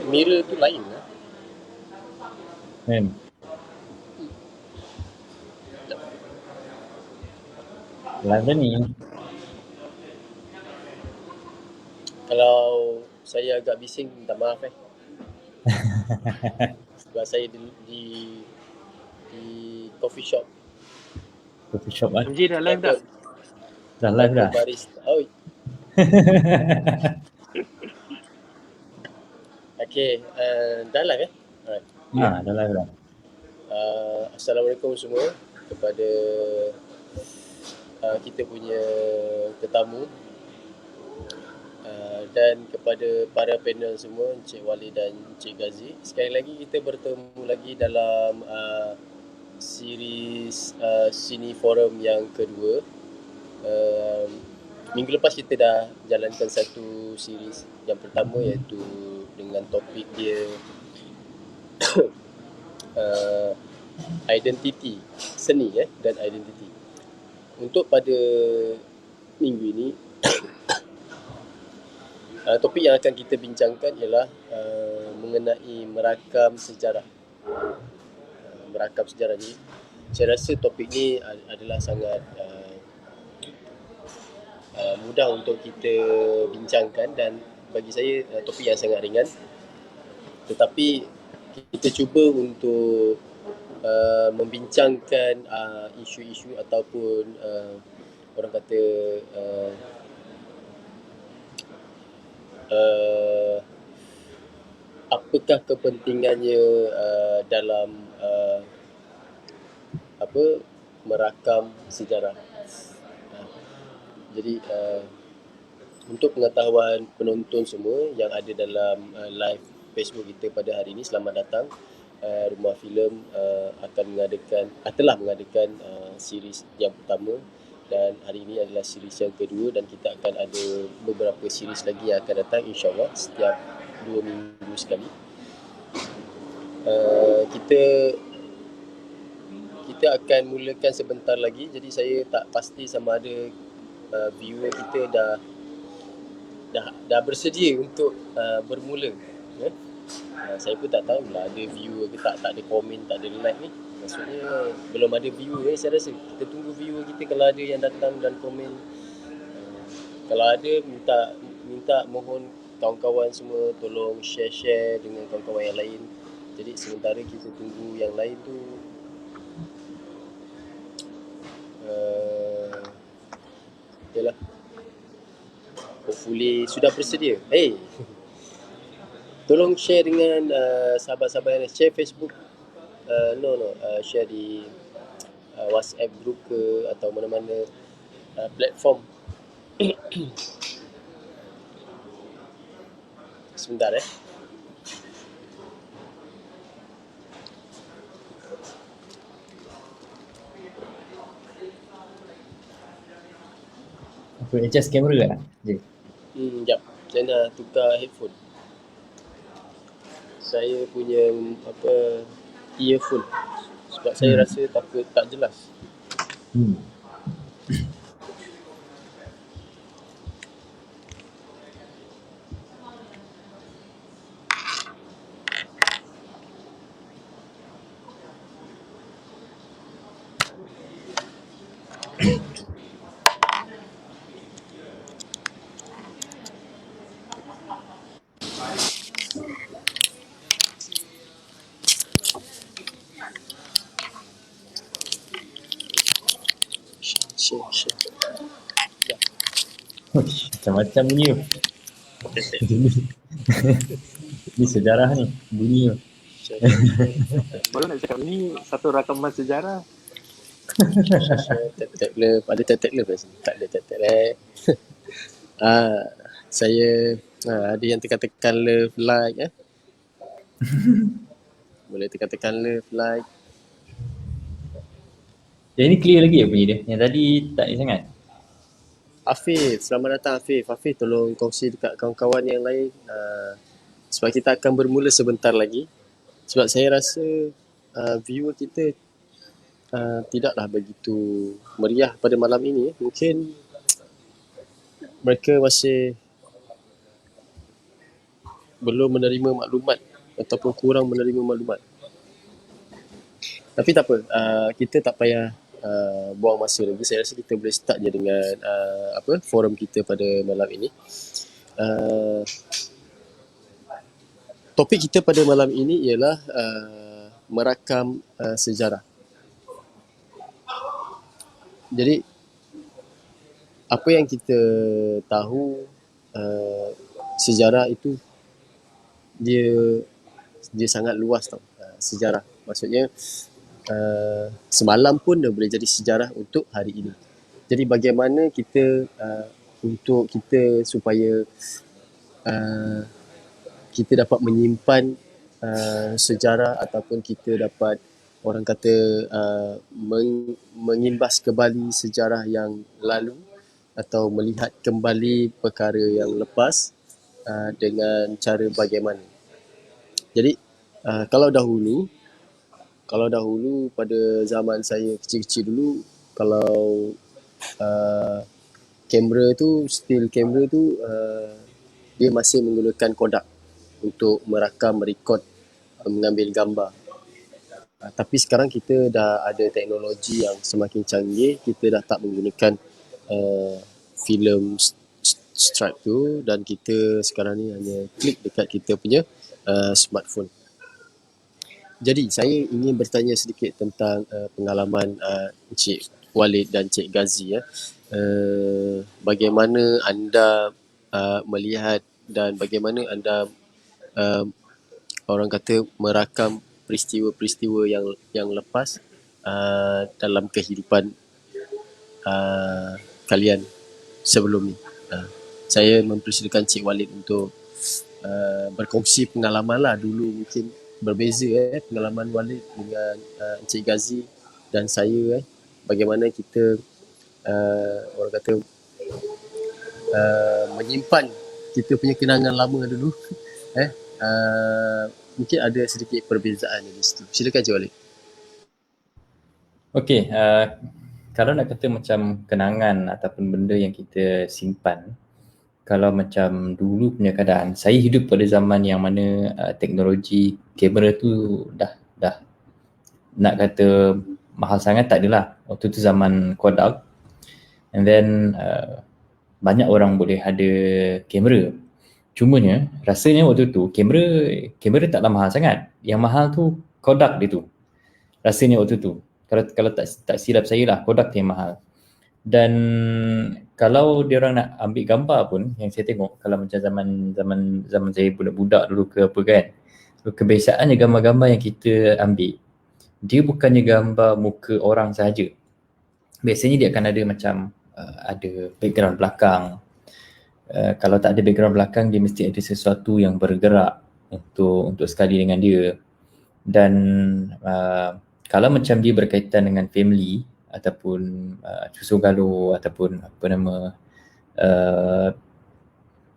Mirror tu lain lah. Kan? Live dah ni. Kalau saya agak bising, minta maaf sebab saya di coffee shop. Coffee shop lah. MJ dah live dah? Dah live dah? Barista. Oh. Okay, dah live Alright. Dah live dah. Assalamualaikum semua kepada kita punya tetamu dan kepada para panel semua, Encik Wali dan Encik Gazi. Sekali lagi kita bertemu lagi dalam series Sini Forum yang kedua. Minggu lepas kita dah jalankan satu series yang pertama, iaitu dengan topik dia identiti, seni dan identiti. Untuk pada minggu ini topik yang akan kita bincangkan ialah mengenai merakam sejarah. Merakam sejarah ni, saya rasa topik ni adalah sangat mudah untuk kita bincangkan, dan bagi saya topik yang sangat ringan. Tetapi kita cuba untuk membincangkan isu-isu ataupun orang kata apakah kepentingannya dalam merakam sejarah. Jadi untuk pengetahuan penonton semua yang ada dalam live Facebook kita pada hari ini, selamat datang. Rumah Filem telah mengadakan series yang pertama, dan hari ini adalah series yang kedua, dan kita akan ada beberapa series lagi yang akan datang, insyaAllah setiap 2 minggu sekali. Kita akan mulakan sebentar lagi, jadi saya tak pasti sama ada viewer kita dah bersedia untuk bermula. Saya pun tak tahu lah ada viewer ke tak ada komen, tak ada like ni. Maksudnya belum ada viewer saya rasa. Kita tunggu viewer kita, kalau ada yang datang dan komen. Kalau ada, minta mohon kawan-kawan semua tolong share dengan kawan-kawan yang lain. Jadi sementara kita tunggu yang lain tu yalah, hopefully sudah bersedia. Tolong share dengan sahabat-sahabat yang share Facebook, share di WhatsApp group ke atau mana-mana platform. Sebentar Apa, adjust kamera lah? Sekejap, saya nak tukar headphone. Saya punya earphone, sebab saya rasa takut tak jelas. Share. Macam-macam bunyi tu. Ni sejarah ni, bunyi tu. Baru nak cakap ni satu rakaman sejarah. Tap love, ada tap love kat sini? Tak ada tap saya ada yang tekan love, like boleh tekan love, like. Yang ni clear lagi bunyi dia? Yang tadi tak ni sangat? Afif, selamat datang Afif. Afif, tolong kongsi dekat kawan-kawan yang lain. Sebab kita akan bermula sebentar lagi. Sebab saya rasa viewer kita tidaklah begitu meriah pada malam ini. Mungkin mereka masih belum menerima maklumat ataupun kurang menerima maklumat. Tapi tak apa, kita tak payah buang masa lagi. Saya rasa kita boleh start je dengan forum kita pada malam ini. Topik kita pada malam ini ialah merakam sejarah. Jadi apa yang kita tahu, sejarah itu dia sangat luas tau. Sejarah maksudnya semalam pun dia boleh jadi sejarah untuk hari ini. Jadi bagaimana kita untuk kita supaya kita dapat menyimpan sejarah ataupun kita dapat orang kata mengimbas kembali sejarah yang lalu atau melihat kembali perkara yang lepas dengan cara bagaimana. Jadi kalau dahulu pada zaman saya kecil-kecil dulu, kalau kamera tu, still kamera tu dia masih menggunakan Kodak untuk merakam, merekod, mengambil gambar. Tapi sekarang kita dah ada teknologi yang semakin canggih, kita dah tak menggunakan filem stripe tu dan kita sekarang ni hanya klik dekat kita punya smartphone. Jadi saya ingin bertanya sedikit tentang pengalaman Encik Walid dan Encik Gazi. Bagaimana anda melihat dan bagaimana anda orang kata merakam peristiwa-peristiwa yang lepas dalam kehidupan kalian sebelum ni. Saya mempersilakan Cik Walid untuk berkongsi pengalaman lah. Dulu mungkin berbeza pengalaman Walid dengan Encik Gazi dan saya. Bagaimana kita orang kata menyimpan kita punya kenangan lama dulu. Mungkin ada sedikit perbezaan di situ. Silakan Cik Walid. Okey, kalau nak kata macam kenangan ataupun benda yang kita simpan, kalau macam dulu punya keadaan, saya hidup pada zaman yang mana teknologi kamera tu dah nak kata mahal sangat tak adalah. Waktu tu zaman Kodak, and then banyak orang boleh ada kamera. Cumanya rasanya waktu tu kamera taklah mahal sangat. Yang mahal tu Kodak dia tu. Rasanya waktu tu. Kalau tak silap saya lah, Kodak tu yang mahal. Dan kalau dia orang nak ambil gambar pun, yang saya tengok kalau macam zaman saya budak-budak dulu ke apa kan, kebiasaannya gambar-gambar yang kita ambil, dia bukannya gambar muka orang sahaja. Biasanya dia akan ada macam ada background belakang. Kalau tak ada background belakang, dia mesti ada sesuatu yang bergerak untuk sekali dengan dia. Dan kalau macam dia berkaitan dengan family ataupun cusu galuh ataupun apa nama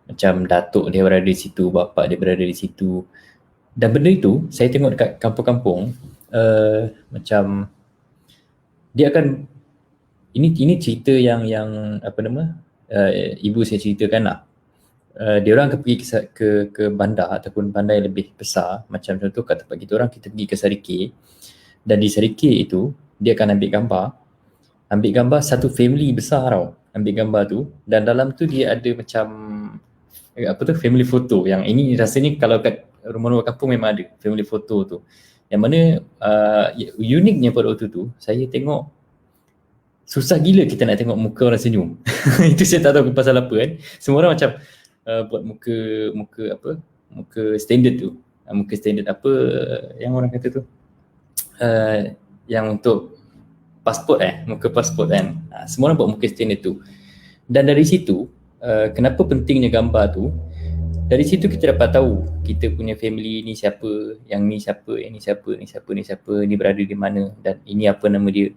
macam datuk dia berada di situ, bapa dia berada di situ, dan benda itu saya tengok dekat kampung-kampung macam dia akan ini cerita yang apa nama ibu saya ceritakan lah. Dia orang akan pergi ke bandar ataupun bandar yang lebih besar, macam contoh kat tempat kita orang, kita pergi ke Sarikih, dan di Sarikih itu dia akan ambil gambar satu family besar tau, ambil gambar tu, dan dalam tu dia ada macam apa tu, family photo. Yang ini rasanya kalau kat rumah-rumah kampung memang ada family photo tu, yang mana uniknya pada waktu tu saya tengok susah gila kita nak tengok muka orang senyum. Itu saya tak tahu pasal apa kan. Semua orang macam buat muka standard tu. Muka standard apa yang orang kata tu, yang untuk pasport muka pasport kan. Semua orang buat muka standard tu. Dan dari situ kenapa pentingnya gambar tu, dari situ kita dapat tahu kita punya family ni siapa, yang ni siapa, yang ni siapa, ni siapa, ni siapa, ni berada di mana, dan ini apa nama dia.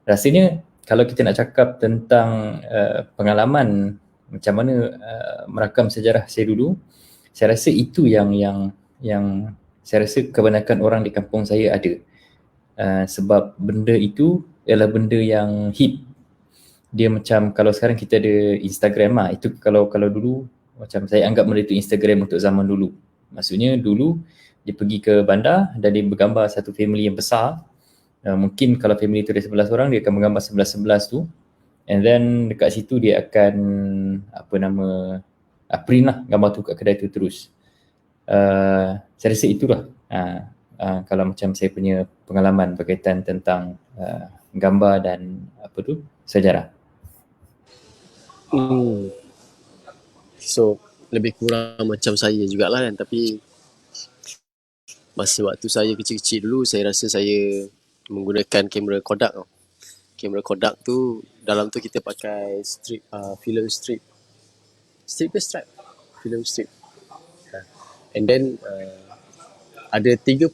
Rasanya kalau kita nak cakap tentang pengalaman macam mana merakam sejarah saya dulu, saya rasa itu yang saya rasa kebanyakan orang di kampung saya ada. Sebab benda itu ialah benda yang hit. Dia macam kalau sekarang kita ada Instagram lah, itu kalau dulu macam saya anggap benda itu Instagram untuk zaman dulu. Maksudnya dulu dia pergi ke bandar dan dia bergambar satu family yang besar. Mungkin kalau family tu ada 11 orang, dia akan menggambar 11-11 tu, and then dekat situ dia akan print lah gambar tu kat kedai tu terus. Saya rasa itulah kalau macam saya punya pengalaman berkaitan tentang gambar dan sejarah. So lebih kurang macam saya jugalah kan, tapi masa waktu saya kecil-kecil dulu, saya rasa saya menggunakan kamera Kodak tau. Kamera Kodak tu, dalam tu kita pakai strip, film strip. Strip ke stripe? Film strip. And then ada 35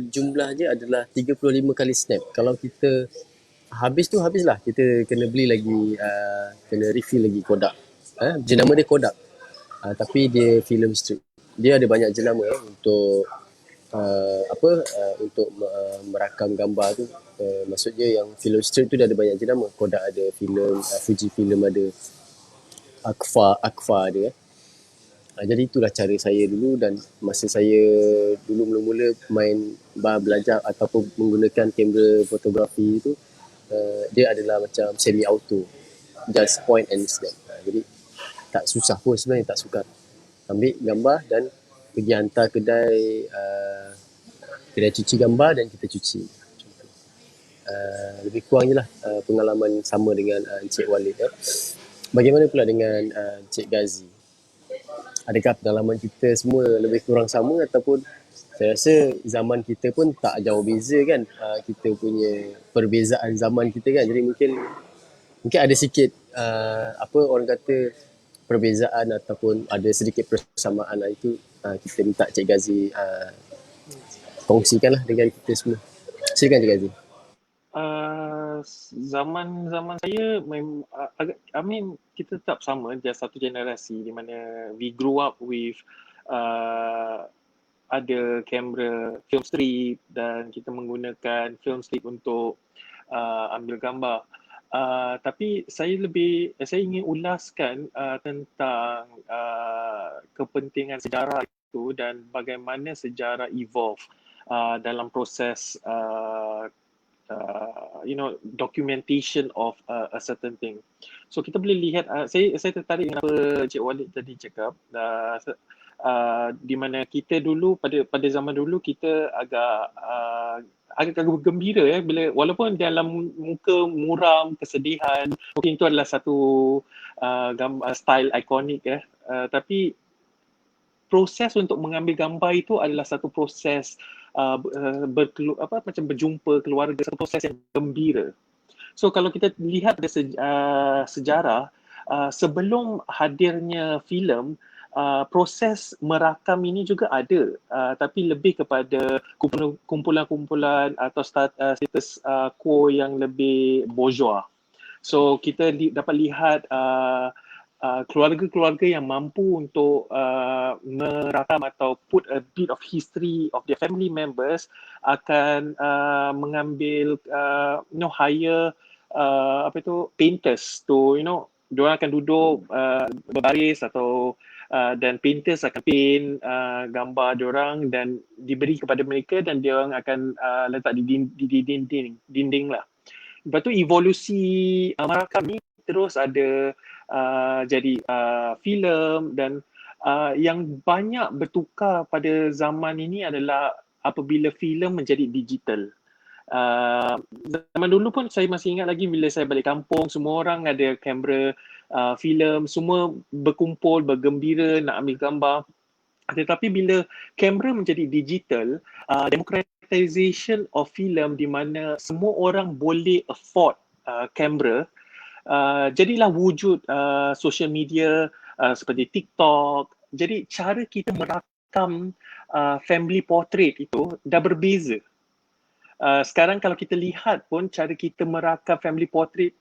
jumlahnya adalah 35 kali snap. Kalau kita habis tu habislah, kita kena beli lagi, kena refill lagi Kodak. Jenama dia Kodak, tapi dia film strip. Dia ada banyak jenama untuk untuk merakam gambar tu. Maksudnya yang film strip tu dia ada banyak jenama. Kodak ada, film Fujifilm ada, Agfa ada. Jadi itulah cara saya dulu, dan masa saya dulu mula-mula belajar ataupun menggunakan kamera fotografi tu, dia adalah macam semi auto, just point and snap. Jadi tak susah pun sebenarnya, tak sukar. Ambil gambar dan pergi hantar kedai cuci gambar dan kita cuci. Lebih kurang je lah pengalaman sama dengan Encik Walid. Bagaimana pula dengan Encik Gazi? Adakah pengalaman kita semua lebih kurang sama, ataupun saya rasa zaman kita pun tak jauh beza kan, kita punya perbezaan zaman kita kan, jadi mungkin ada sikit orang kata perbezaan ataupun ada sedikit persamaan lah. Itu kita minta Cik Gazi kongsikanlah dengan kita semua. Silakan Cik Gazi. Zaman saya kita tetap sama, dia satu generasi di mana we grew up with ada kamera film strip dan kita menggunakan film strip untuk ambil gambar. Tapi saya ingin ulaskan tentang kepentingan sejarah itu dan bagaimana sejarah evolve dalam proses documentation of a certain thing. So kita boleh lihat, saya tertarik dengan apa Cik Walid tadi cakap, di mana kita dulu pada zaman dulu kita agak gembira bila, walaupun dalam muka muram kesedihan, mungkin itu adalah satu style ikonik tapi proses untuk mengambil gambar itu adalah satu proses macam berjumpa keluarga, satu proses yang gembira. So kalau kita lihat dari sejarah, sebelum hadirnya filem, proses merakam ini juga ada, tapi lebih kepada kumpulan-kumpulan atau status quo yang lebih bourgeois. So kita dapat lihat keluarga-keluarga yang mampu untuk merakam atau put a bit of history of their family members akan mengambil hire painters to diorang akan duduk berbaris atau dan painters akan paint gambar diorang dan diberi kepada mereka, dan diorang akan letak di dinding lah. Lepas tu evolusi merakam ni terus ada jadi filem, dan yang banyak bertukar pada zaman ini adalah apabila filem menjadi digital. Zaman dulu pun saya masih ingat lagi bila saya balik kampung, semua orang ada kamera filem, semua berkumpul, bergembira nak ambil gambar. Tetapi bila kamera menjadi digital, democratization of film di mana semua orang boleh afford kamera, jadilah wujud social media seperti TikTok. Jadi cara kita merakam family portrait itu dah berbeza. Sekarang kalau kita lihat pun cara kita merakam family portrait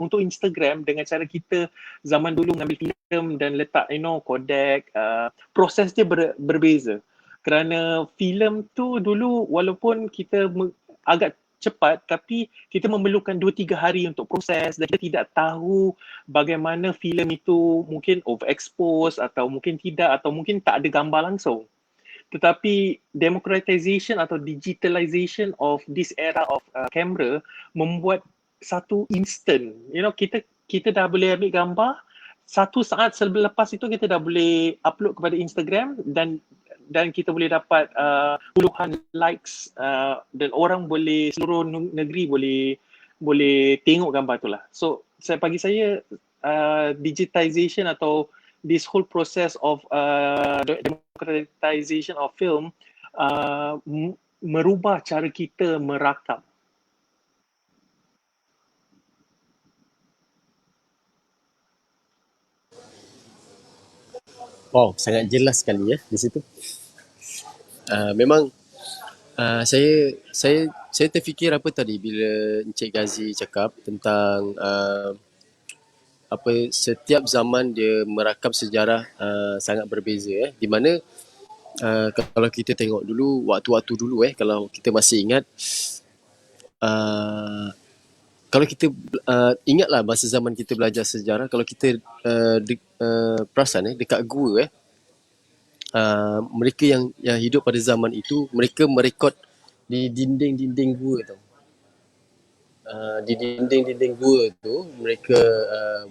untuk Instagram dengan cara kita zaman dulu mengambil filem dan letak Kodak, proses dia berbeza. Kerana filem tu dulu walaupun kita agak cepat, tapi kita memerlukan 2-3 hari untuk proses dan kita tidak tahu bagaimana filem itu mungkin overexpose atau mungkin tidak, atau mungkin tak ada gambar langsung. Tetapi democratization atau digitalization of this era of camera membuat satu instant, kita dah boleh ambil gambar 1 saat selepas itu kita dah boleh upload kepada Instagram dan kita boleh dapat puluhan likes dan orang boleh, seluruh negeri boleh tengok gambar tu lah. So bagi saya digitization atau this whole process of democratization of film merubah cara kita merakam. Wow, sangat jelas sekali ya di situ. Memang saya terfikir apa tadi bila Encik Gazi cakap tentang apa setiap zaman dia merakam sejarah sangat berbeza di mana kalau kita tengok dulu waktu-waktu dulu kalau kita masih ingat kalau kita ingatlah masa zaman kita belajar sejarah, kalau kita perasan dekat gua mereka yang hidup pada zaman itu, mereka merekod di dinding-dinding gua tau. Di dinding-dinding gua tu mereka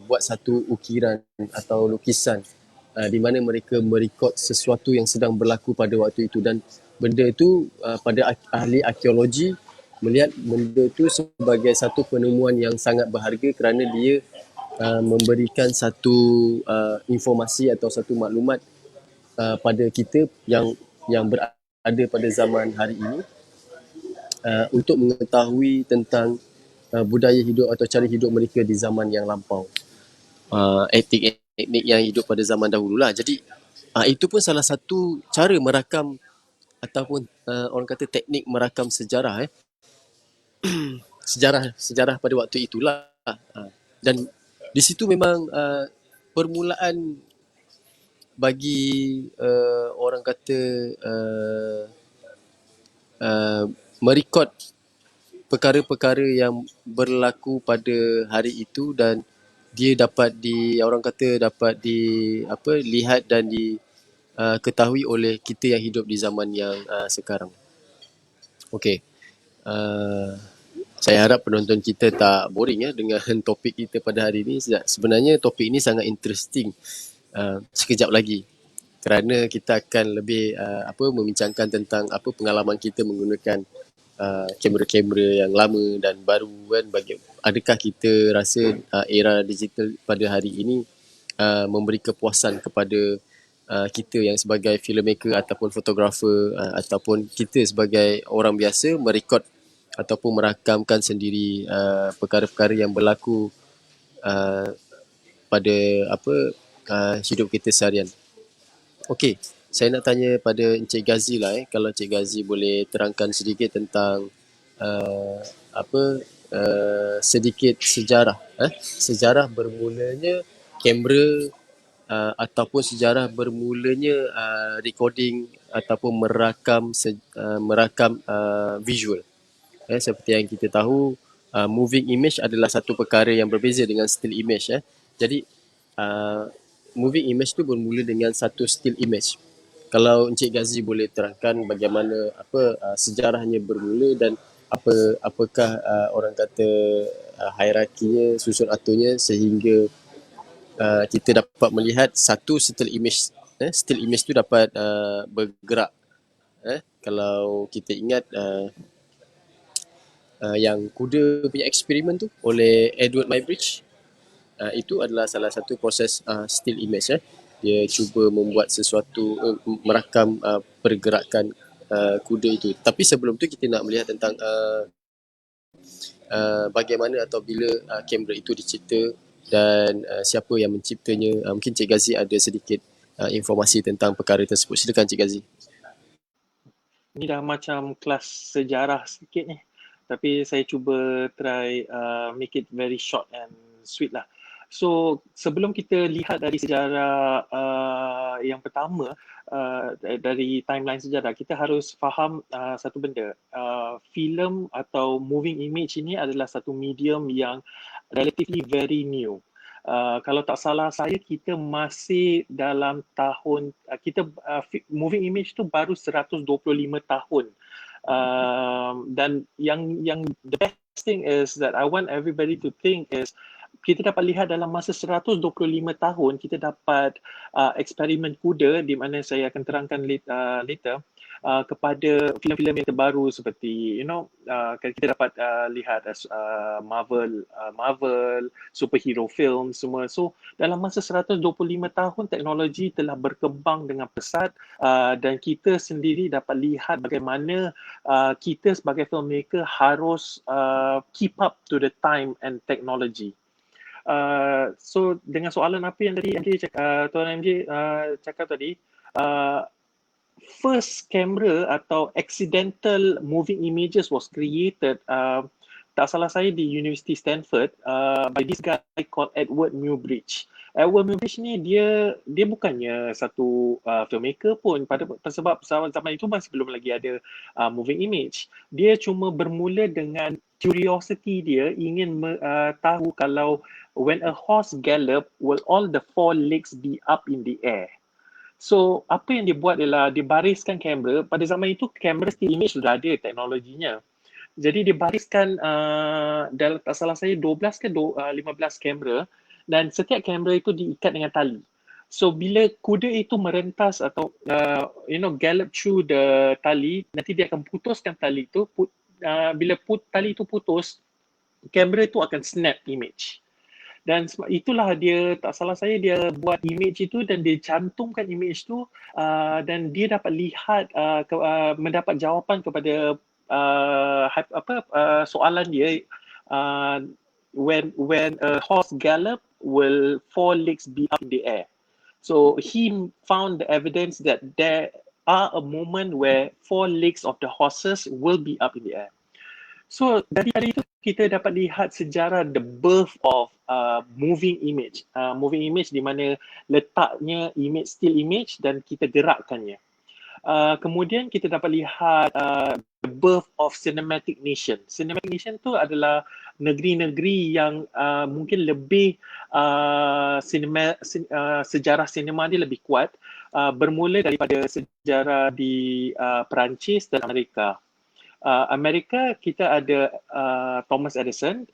buat satu ukiran atau lukisan di mana mereka merekod sesuatu yang sedang berlaku pada waktu itu, dan benda itu pada ahli arkeologi melihat benda itu sebagai satu penemuan yang sangat berharga kerana dia memberikan satu informasi atau satu maklumat pada kita yang berada pada zaman hari ini untuk mengetahui tentang budaya hidup atau cara hidup mereka di zaman yang lampau. Etnik yang hidup pada zaman dahulu lah. Jadi itu pun salah satu cara merakam ataupun orang kata teknik merakam sejarah sejarah pada waktu itulah. Dan di situ memang permulaan bagi orang kata merekod perkara-perkara yang berlaku pada hari itu, dan dia dapat lihat dan ketahui oleh kita yang hidup di zaman yang sekarang. Okey. Saya harap penonton kita tak boring dengan topik kita pada hari ini. Sebenarnya topik ini sangat interesting. Sekejap lagi kerana kita akan lebih membincangkan tentang pengalaman kita menggunakan kamera-kamera yang lama dan baru kan. Adakah kita rasa era digital pada hari ini memberi kepuasan kepada kita yang sebagai filmmaker ataupun fotografer ataupun kita sebagai orang biasa merekod ataupun merakamkan sendiri perkara-perkara yang berlaku pada hidup kita seharian. Okey, saya nak tanya pada Encik Gazi lah kalau Encik Gazi boleh terangkan sedikit tentang sedikit sejarah sejarah bermulanya kamera ataupun sejarah bermulanya recording ataupun merakam visual. Seperti yang kita tahu, moving image adalah satu perkara yang berbeza dengan still image. Jadi moving image tu bermula dengan satu still image. Kalau Encik Gazi boleh terangkan bagaimana sejarahnya bermula dan apakah orang kata hierarkinya, susun aturnya sehingga kita dapat melihat satu still image. Still image tu dapat bergerak. Kalau kita ingat yang kuda punya eksperimen tu oleh Edward Muybridge, itu adalah salah satu proses still image. Dia cuba membuat sesuatu, merakam pergerakan kuda itu. Tapi sebelum tu kita nak melihat tentang bagaimana atau bila kamera itu dicipta dan siapa yang menciptanya. Mungkin Cik Gazi ada sedikit informasi tentang perkara tersebut. Silakan Cik Gazi. Ini dah macam kelas sejarah sikit ni. Tapi saya cuba try make it very short and sweet lah. So sebelum kita lihat dari sejarah yang pertama, dari timeline sejarah, kita harus faham satu benda. Filem atau moving image ini adalah satu medium yang relatively very new. Kalau tak salah saya, kita masih dalam tahun, moving image tu baru 125 tahun. Dan yang the best thing is that I want everybody to think is, kita dapat lihat dalam masa 125 tahun, kita dapat eksperimen kuda, di mana saya akan terangkan later, kepada filem-filem yang terbaru seperti kita dapat lihat Marvel, superhero film semua. So dalam masa 125 tahun, teknologi telah berkembang dengan pesat, dan kita sendiri dapat lihat bagaimana kita sebagai filmmaker harus keep up to the time and technology. So dengan soalan apa yang tadi Tuan MJ cakap tadi, first camera atau accidental moving images was created, tak salah saya, di University Stanford, by this guy called Edward Muybridge. Edward Muybridge ni dia bukannya satu filmmaker pun, sebab zaman itu masih belum lagi ada moving image. Dia cuma bermula dengan curiosity dia, ingin tahu kalau when a horse gallop, will all the four legs be up in the air? So apa yang dia buat ialah dia bariskan kamera. Pada zaman itu kamera still image sudah ada teknologinya. Jadi dia bariskan dalam tak salah saya 12 ke 15 kamera, dan setiap kamera itu diikat dengan tali. So bila kuda itu merentas atau gallop through the tali, nanti dia akan putuskan tali itu. Bila tali itu putus, kamera itu akan snap image. Dan itulah dia, tak salah saya, dia buat image itu dan dia cantumkan image tu, dan dia dapat lihat, mendapat jawapan kepada soalan dia, when a horse gallop, will four legs be up in the air? So he found the evidence that there are a moment where four legs of the horses will be up in the air. So dari itu kita dapat lihat sejarah the birth of moving image. Moving image di mana letaknya image, still image, dan kita gerakkannya. Kemudian kita dapat lihat the birth of cinematic nation. Cinematic nation tu adalah negeri-negeri yang mungkin lebih sejarah sinema dia lebih kuat, bermula daripada sejarah di Perancis dan Amerika. Amerika kita ada Thomas Edison.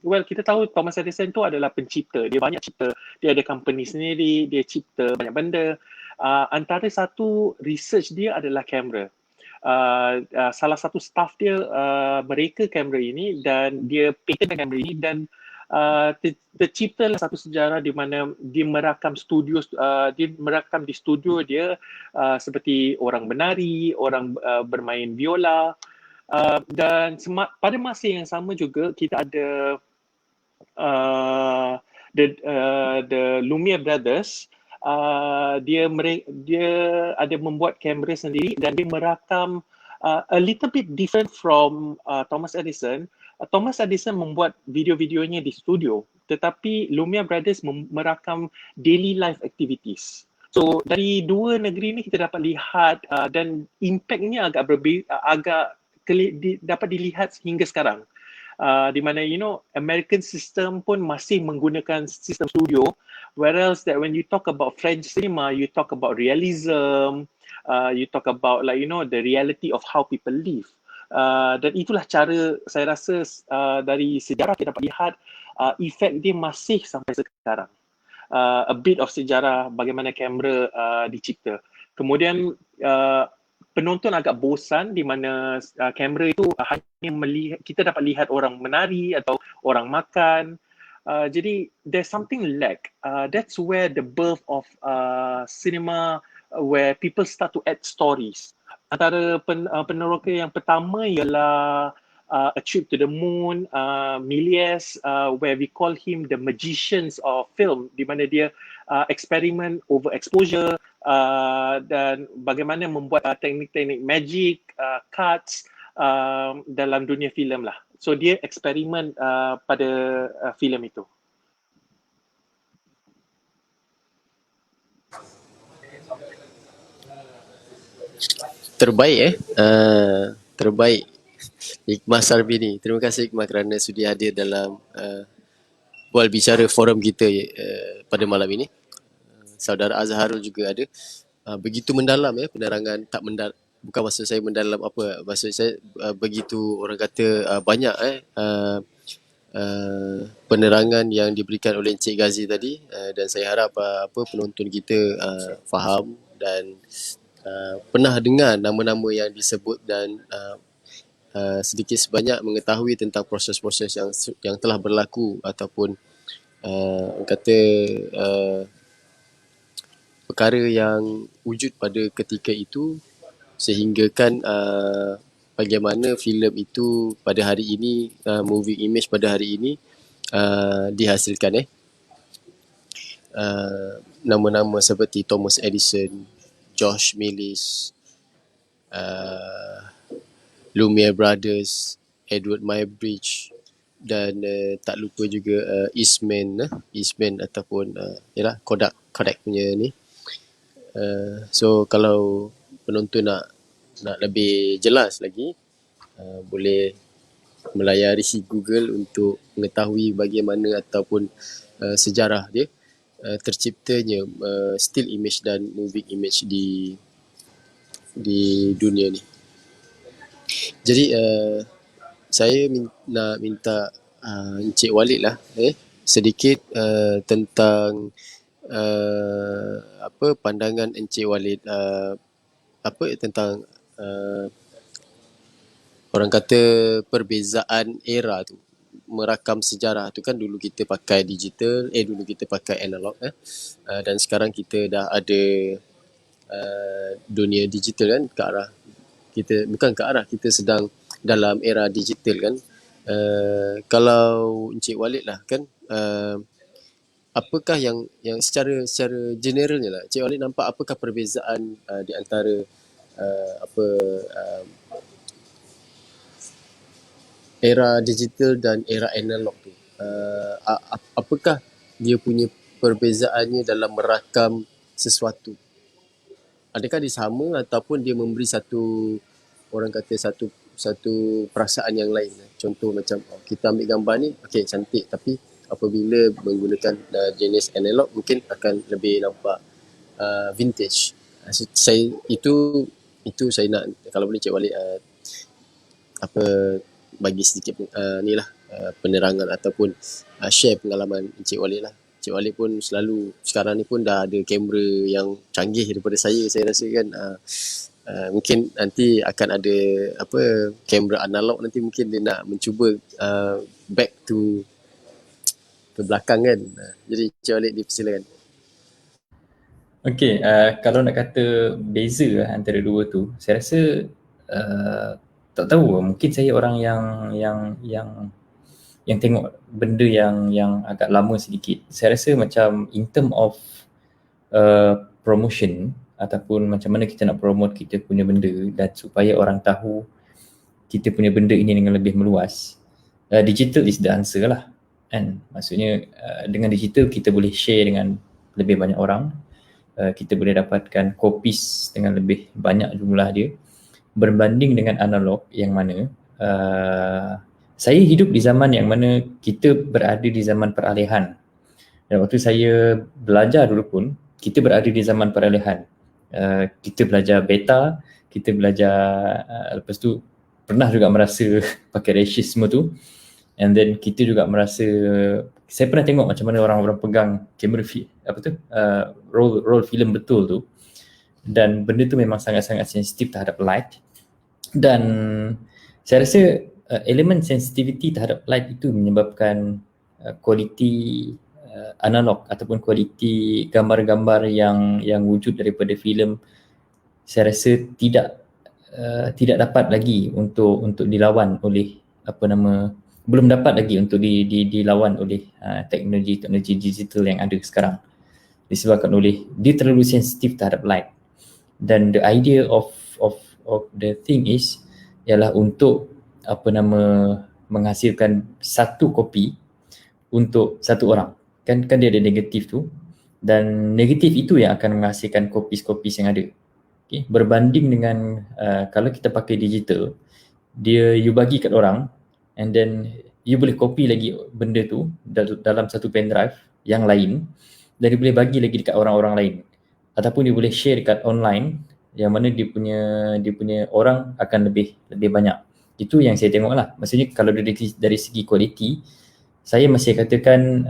Kita tahu Thomas Edison tu adalah pencipta. Dia banyak cipta. Dia ada company sendiri, dia cipta banyak benda. Antara satu research dia adalah kamera. Salah satu staff dia mereka kamera ini, dan dia patent kamera ini, dan terciptalah satu sejarah di mana dia merakam di studio dia, seperti orang menari, orang bermain biola, dan pada masa yang sama juga kita ada the Lumiere Brothers. Dia ada membuat kamera sendiri, dan dia merakam a little bit different from Thomas Edison. Thomas Edison membuat video-videonya di studio, tetapi Lumiere Brothers merakam daily life activities. So dari dua negeri ni kita dapat lihat, dan impactnya agak dapat dilihat hingga sekarang. Di mana American system pun masih menggunakan sistem studio, whereas that when you talk about French cinema, you talk about realism, you talk about the reality of how people live. Dan itulah cara saya rasa dari sejarah kita dapat lihat efek dia masih sampai sekarang. A bit of sejarah bagaimana kamera dicipta. Kemudian penonton agak bosan di mana kamera itu hanya kita dapat lihat orang menari atau orang makan. Jadi there's something lack. That's where the birth of cinema, where people start to add stories. Antara peneroka yang pertama ialah A Trip to the Moon, Méliès, where we call him the magicians of film, di mana dia eksperimen overexposure, dan bagaimana membuat teknik-teknik magic, cuts dalam dunia filem lah. So dia eksperimen pada filem itu. Terbaik terbaik Hikmah Sarbini. Terima kasih Hikmah kerana sudi hadir dalam bual bicara forum kita pada malam ini. Saudara Azharul juga ada. Begitu mendalam penerangan, bukan maksud saya mendalam apa, maksud saya begitu orang kata banyak penerangan yang diberikan oleh Encik Ghazi tadi, dan saya harap penonton kita faham dan pernah dengar nama-nama yang disebut dan sedikit sebanyak mengetahui tentang proses-proses yang telah berlaku ataupun perkara yang wujud pada ketika itu sehinggakan bagaimana filem itu pada hari ini, moving image pada hari ini dihasilkan. Nama-nama seperti Thomas Edison, George Méliès, Lumiere Brothers, Edward Muybridge dan tak lupa juga Eastman ataupun Kodak punya ni. So kalau penonton nak lebih jelas lagi, boleh melayari si Google untuk mengetahui bagaimana ataupun sejarah dia terciptanya still image dan moving image di dunia ni. Jadi saya nak minta Encik Walid lah sedikit tentang pandangan Encik Walid tentang orang kata perbezaan era tu, merakam sejarah tu. Kan dulu kita pakai digital, dulu kita pakai analog dan sekarang kita dah ada dunia digital kan, ke arah kita, bukan ke arah, kita sedang dalam era digital kan. Kalau Encik Walid lah kan, apakah yang secara generalnya lah Encik Walid nampak apakah perbezaan di antara era digital dan era analog tu? Apakah dia punya perbezaannya dalam merakam sesuatu? Adakah dia sama ataupun dia memberi satu, orang kata satu perasaan yang lain? Contoh macam kita ambil gambar ni, okey cantik, tapi apabila menggunakan jenis analog mungkin akan lebih nampak vintage. Saya itu saya nak, kalau boleh Cik Walid bagi sedikit penerangan ataupun share pengalaman Encik Walid lah. Encik Walid pun selalu sekarang ni pun dah ada kamera yang canggih daripada saya rasa kan. Mungkin nanti akan ada kamera analog, nanti mungkin dia nak mencuba back to belakang kan. Jadi Encik Walid dipersilakan. Okey, kalau nak kata beza antara dua tu, saya rasa tak tahu, mungkin saya orang yang tengok benda yang agak lama sedikit. Saya rasa macam in term of promotion ataupun macam mana kita nak promote kita punya benda dan supaya orang tahu kita punya benda ini dengan lebih meluas, digital is the answer lah kan. Maksudnya dengan digital kita boleh share dengan lebih banyak orang, kita boleh dapatkan copies dengan lebih banyak jumlah dia, berbanding dengan analog yang mana saya hidup di zaman yang mana kita berada di zaman peralihan. Dan waktu saya belajar dulu pun kita berada di zaman peralihan. Kita belajar beta, kita belajar lepas tu pernah juga merasa pakai rasisme tu, and then kita juga merasa, saya pernah tengok macam mana orang-orang pegang kamera roll film betul tu, dan benda tu memang sangat-sangat sensitif terhadap light. Dan saya rasa elemen sensitivity terhadap light itu menyebabkan kualiti analog ataupun kualiti gambar-gambar yang wujud daripada filem, saya rasa tidak dapat lagi untuk dilawan oleh belum dapat lagi untuk dilawan oleh teknologi digital yang ada sekarang, disebabkan oleh dia terlalu sensitif terhadap light. Dan the idea of the thing is ialah untuk menghasilkan satu kopi untuk satu orang. Kan dia ada negatif tu, dan negatif itu yang akan menghasilkan kopis-kopis yang ada. Okay. Berbanding dengan kalau kita pakai digital, you bagi kat orang and then you boleh copy lagi benda tu dalam satu pen drive yang lain, dan you boleh bagi lagi dekat orang-orang lain, ataupun you boleh share dekat online yang mana dia punya orang akan lebih banyak. Itu yang saya tengok lah. Maksudnya kalau dari segi kualiti, saya masih katakan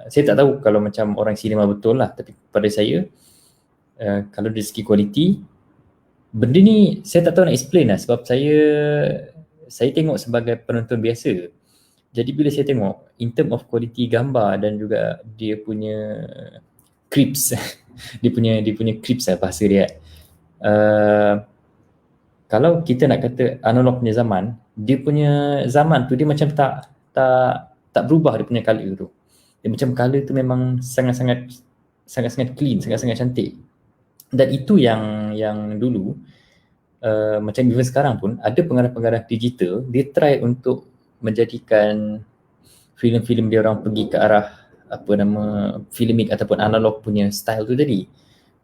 saya tak tahu kalau macam orang cinema betul lah, tapi pada saya kalau dari segi kualiti, benda ni saya tak tahu nak explain lah, sebab saya tengok sebagai penonton biasa. Jadi bila saya tengok in term of quality gambar dan juga dia punya creeps dia punya creeps lah bahasa dia. Kalau kita nak kata analog punya zaman, dia punya zaman tu dia macam tak berubah dia punya colour tu. Dia macam colour tu memang sangat-sangat clean, sangat-sangat cantik. Dan itu yang dulu macam even sekarang pun ada pengarah-pengarah digital, dia try untuk menjadikan filem-filem dia orang pergi ke arah filmic ataupun analog punya style tu tadi.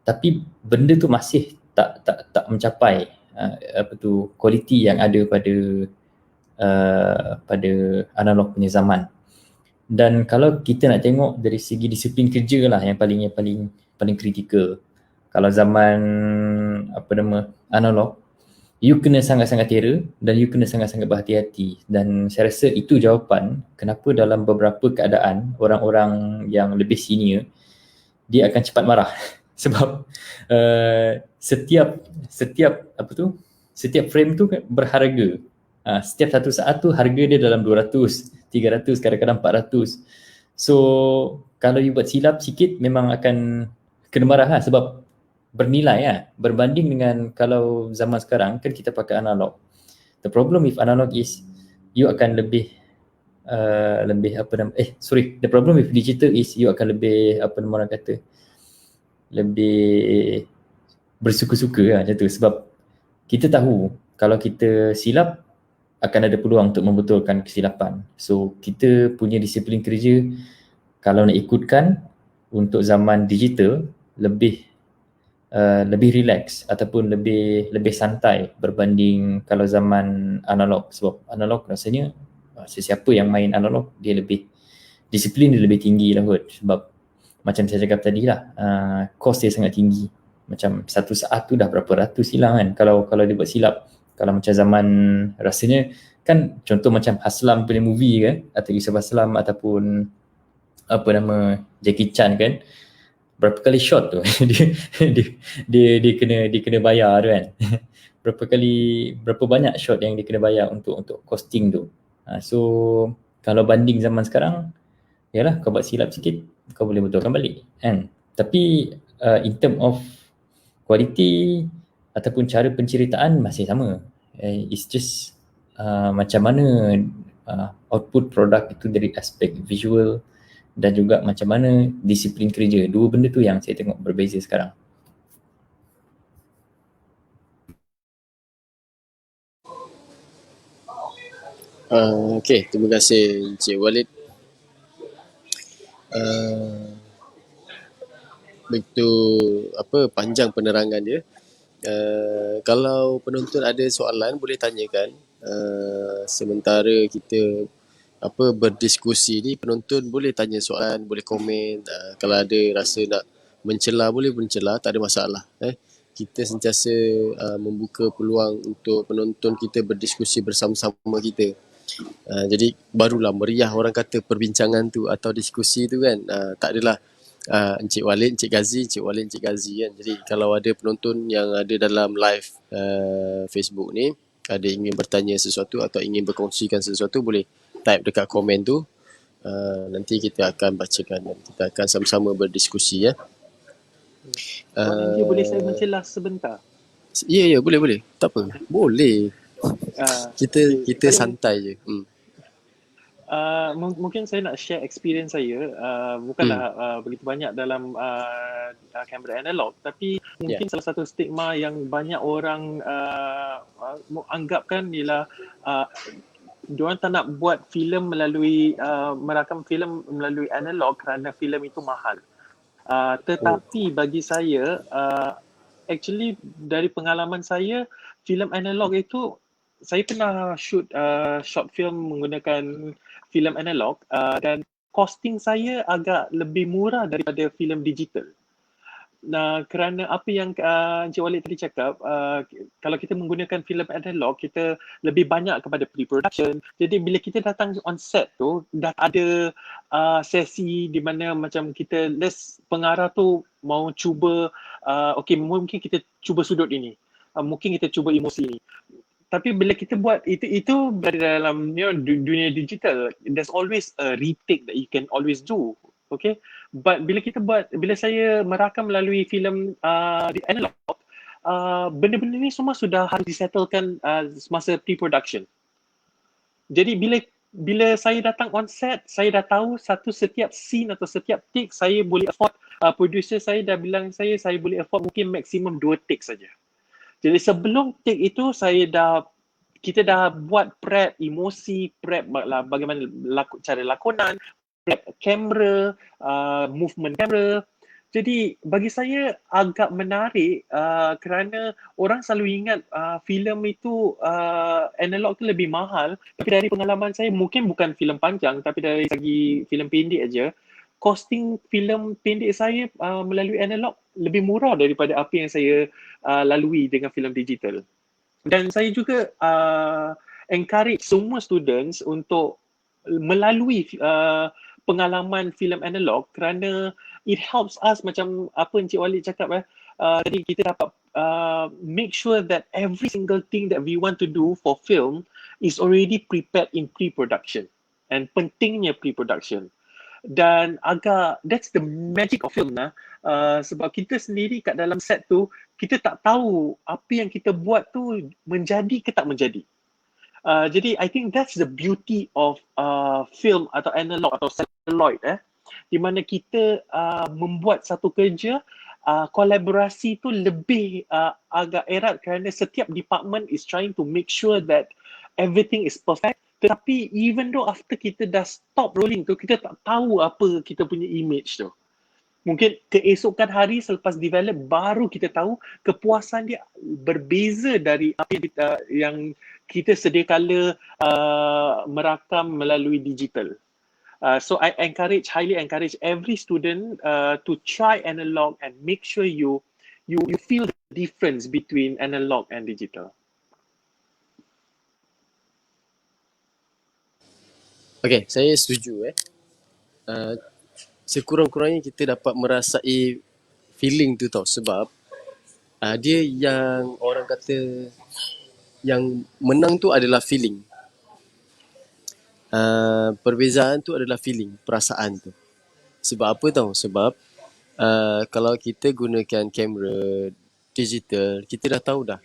Tapi benda tu masih tak mencapai kualiti yang ada pada analog punya zaman. Dan kalau kita nak tengok dari segi disiplin kerja lah yang paling kritikal. Kalau zaman analog, you kena sangat-sangat tera dan you kena sangat-sangat berhati-hati. Dan saya rasa itu jawapan kenapa dalam beberapa keadaan orang-orang yang lebih senior dia akan cepat marah. Sebab setiap frame tu berharga. Setiap satu saat tu harga dia dalam 200, 300, kadang-kadang 400. So kalau you buat silap sikit memang akan kena marah lah, sebab bernilai lah. Berbanding dengan kalau zaman sekarang kan kita pakai analog. The problem with analog is you akan the problem with digital is you akan lebih bersuka-suka lah macam tu, sebab kita tahu kalau kita silap akan ada peluang untuk membetulkan kesilapan. So kita punya disiplin kerja kalau nak ikutkan untuk zaman digital lebih relax ataupun lebih santai berbanding kalau zaman analog. Sebab analog rasanya sesiapa yang main analog dia lebih disiplin, dia lebih tinggi lah kot. Sebab macam saya cakap tadi lah, cost dia sangat tinggi. Macam satu saat tu dah berapa ratus hilang kan kalau dia buat silap. Kalau macam zaman rasanya kan, contoh macam Haslam punya movie kan, atau Yusuf Haslam ataupun Jackie Chan kan, berapa kali shot tu dia kena bayar tu kan. berapa banyak shot yang dia kena bayar untuk costing tu. So kalau banding zaman sekarang, yalah kau buat silap sikit kau boleh betulkan balik kan. Tapi in term of quality ataupun cara penceritaan masih sama. It's just macam mana output produk itu dari aspek visual dan juga macam mana disiplin kerja. Dua benda tu yang saya tengok berbeza sekarang. Okay, terima kasih Encik Walid. Begitu panjang penerangan dia. Kalau penonton ada soalan boleh tanyakan. Sementara kita berdiskusi ni, penonton boleh tanya soalan, boleh komen. Kalau ada rasa nak mencela boleh mencela, tak ada masalah. Kita sentiasa membuka peluang untuk penonton kita berdiskusi bersama-sama kita. Jadi barulah meriah orang kata perbincangan tu atau diskusi tu kan. Tak adalah Encik Walid, Encik Gazi, Encik Walid, Encik Gazi kan. Jadi kalau ada penonton yang ada dalam live Facebook ni, ada ingin bertanya sesuatu atau ingin berkongsikan sesuatu, boleh type dekat komen tu. Nanti kita akan bacakan dan kita akan sama-sama berdiskusi ya. Boleh saya mencelah sebentar? Ya, boleh. Tak apa. Boleh. Kita santai je. Mungkin saya nak share experience saya. Bukanlah begitu banyak dalam kamera analog, tapi mungkin salah satu stigma yang banyak orang anggapkan ialah diorang tak nak buat filem melalui merakam filem melalui analog kerana filem itu mahal. Tetapi bagi saya actually dari pengalaman saya, filem analog itu saya pernah shoot short film menggunakan filem analog dan costing saya agak lebih murah daripada filem digital. Kerana apa yang Encik Walid tadi cakap, kalau kita menggunakan filem analog, kita lebih banyak kepada pre-production. Jadi bila kita datang on set tu, dah ada sesi di mana macam kita, pengarah tu mau cuba, okay, mungkin kita cuba sudut ini, mungkin kita cuba emosi ini. Tapi bila kita buat itu berada dalam dunia digital, there's always a retake that you can always do. Okay, but bila saya merakam melalui filem di analog, benda-benda ni semua sudah harus disettlekan semasa pre-production. Jadi bila saya datang on set, saya dah tahu setiap scene atau setiap take saya boleh afford, producer saya dah bilang saya boleh afford mungkin maksimum 2 take saja. Jadi sebelum take itu kita dah buat prep emosi, prep bagaimana cara lakonan, prep kamera, movement kamera. Jadi bagi saya agak menarik kerana orang selalu ingat filem itu analog tu lebih mahal, tapi dari pengalaman saya mungkin bukan filem panjang tapi dari segi filem pendek aja, costing filem pendek saya melalui analog lebih murah daripada apa yang saya lalui dengan filem digital. Dan saya juga encourage semua students untuk melalui pengalaman filem analog kerana it helps us, macam apa Encik Walid cakap tadi, kita dapat make sure that every single thing that we want to do for film is already prepared in pre-production. And pentingnya pre-production. Dan that's the magic of film sebab kita sendiri kat dalam set tu, kita tak tahu apa yang kita buat tu menjadi ke tak menjadi. Jadi I think that's the beauty of film atau analog atau celluloid di mana kita membuat satu kerja, kolaborasi tu lebih agak erat kerana setiap department is trying to make sure that everything is perfect. Tetapi even though after kita dah stop rolling tu, kita tak tahu apa kita punya image tu. Mungkin keesokan hari selepas develop baru kita tahu kepuasan dia berbeza dari apa yang kita sedia kala merakam melalui digital. So I highly encourage every student to try analog and make sure you feel the difference between analog and digital. Okay, saya setuju sekurang-kurangnya kita dapat merasai feeling tu tau, sebab dia yang orang kata yang menang tu adalah feeling. Perbezaan tu adalah feeling, perasaan tu. Sebab apa tau? Sebab kalau kita gunakan kamera digital, kita dah tahu dah.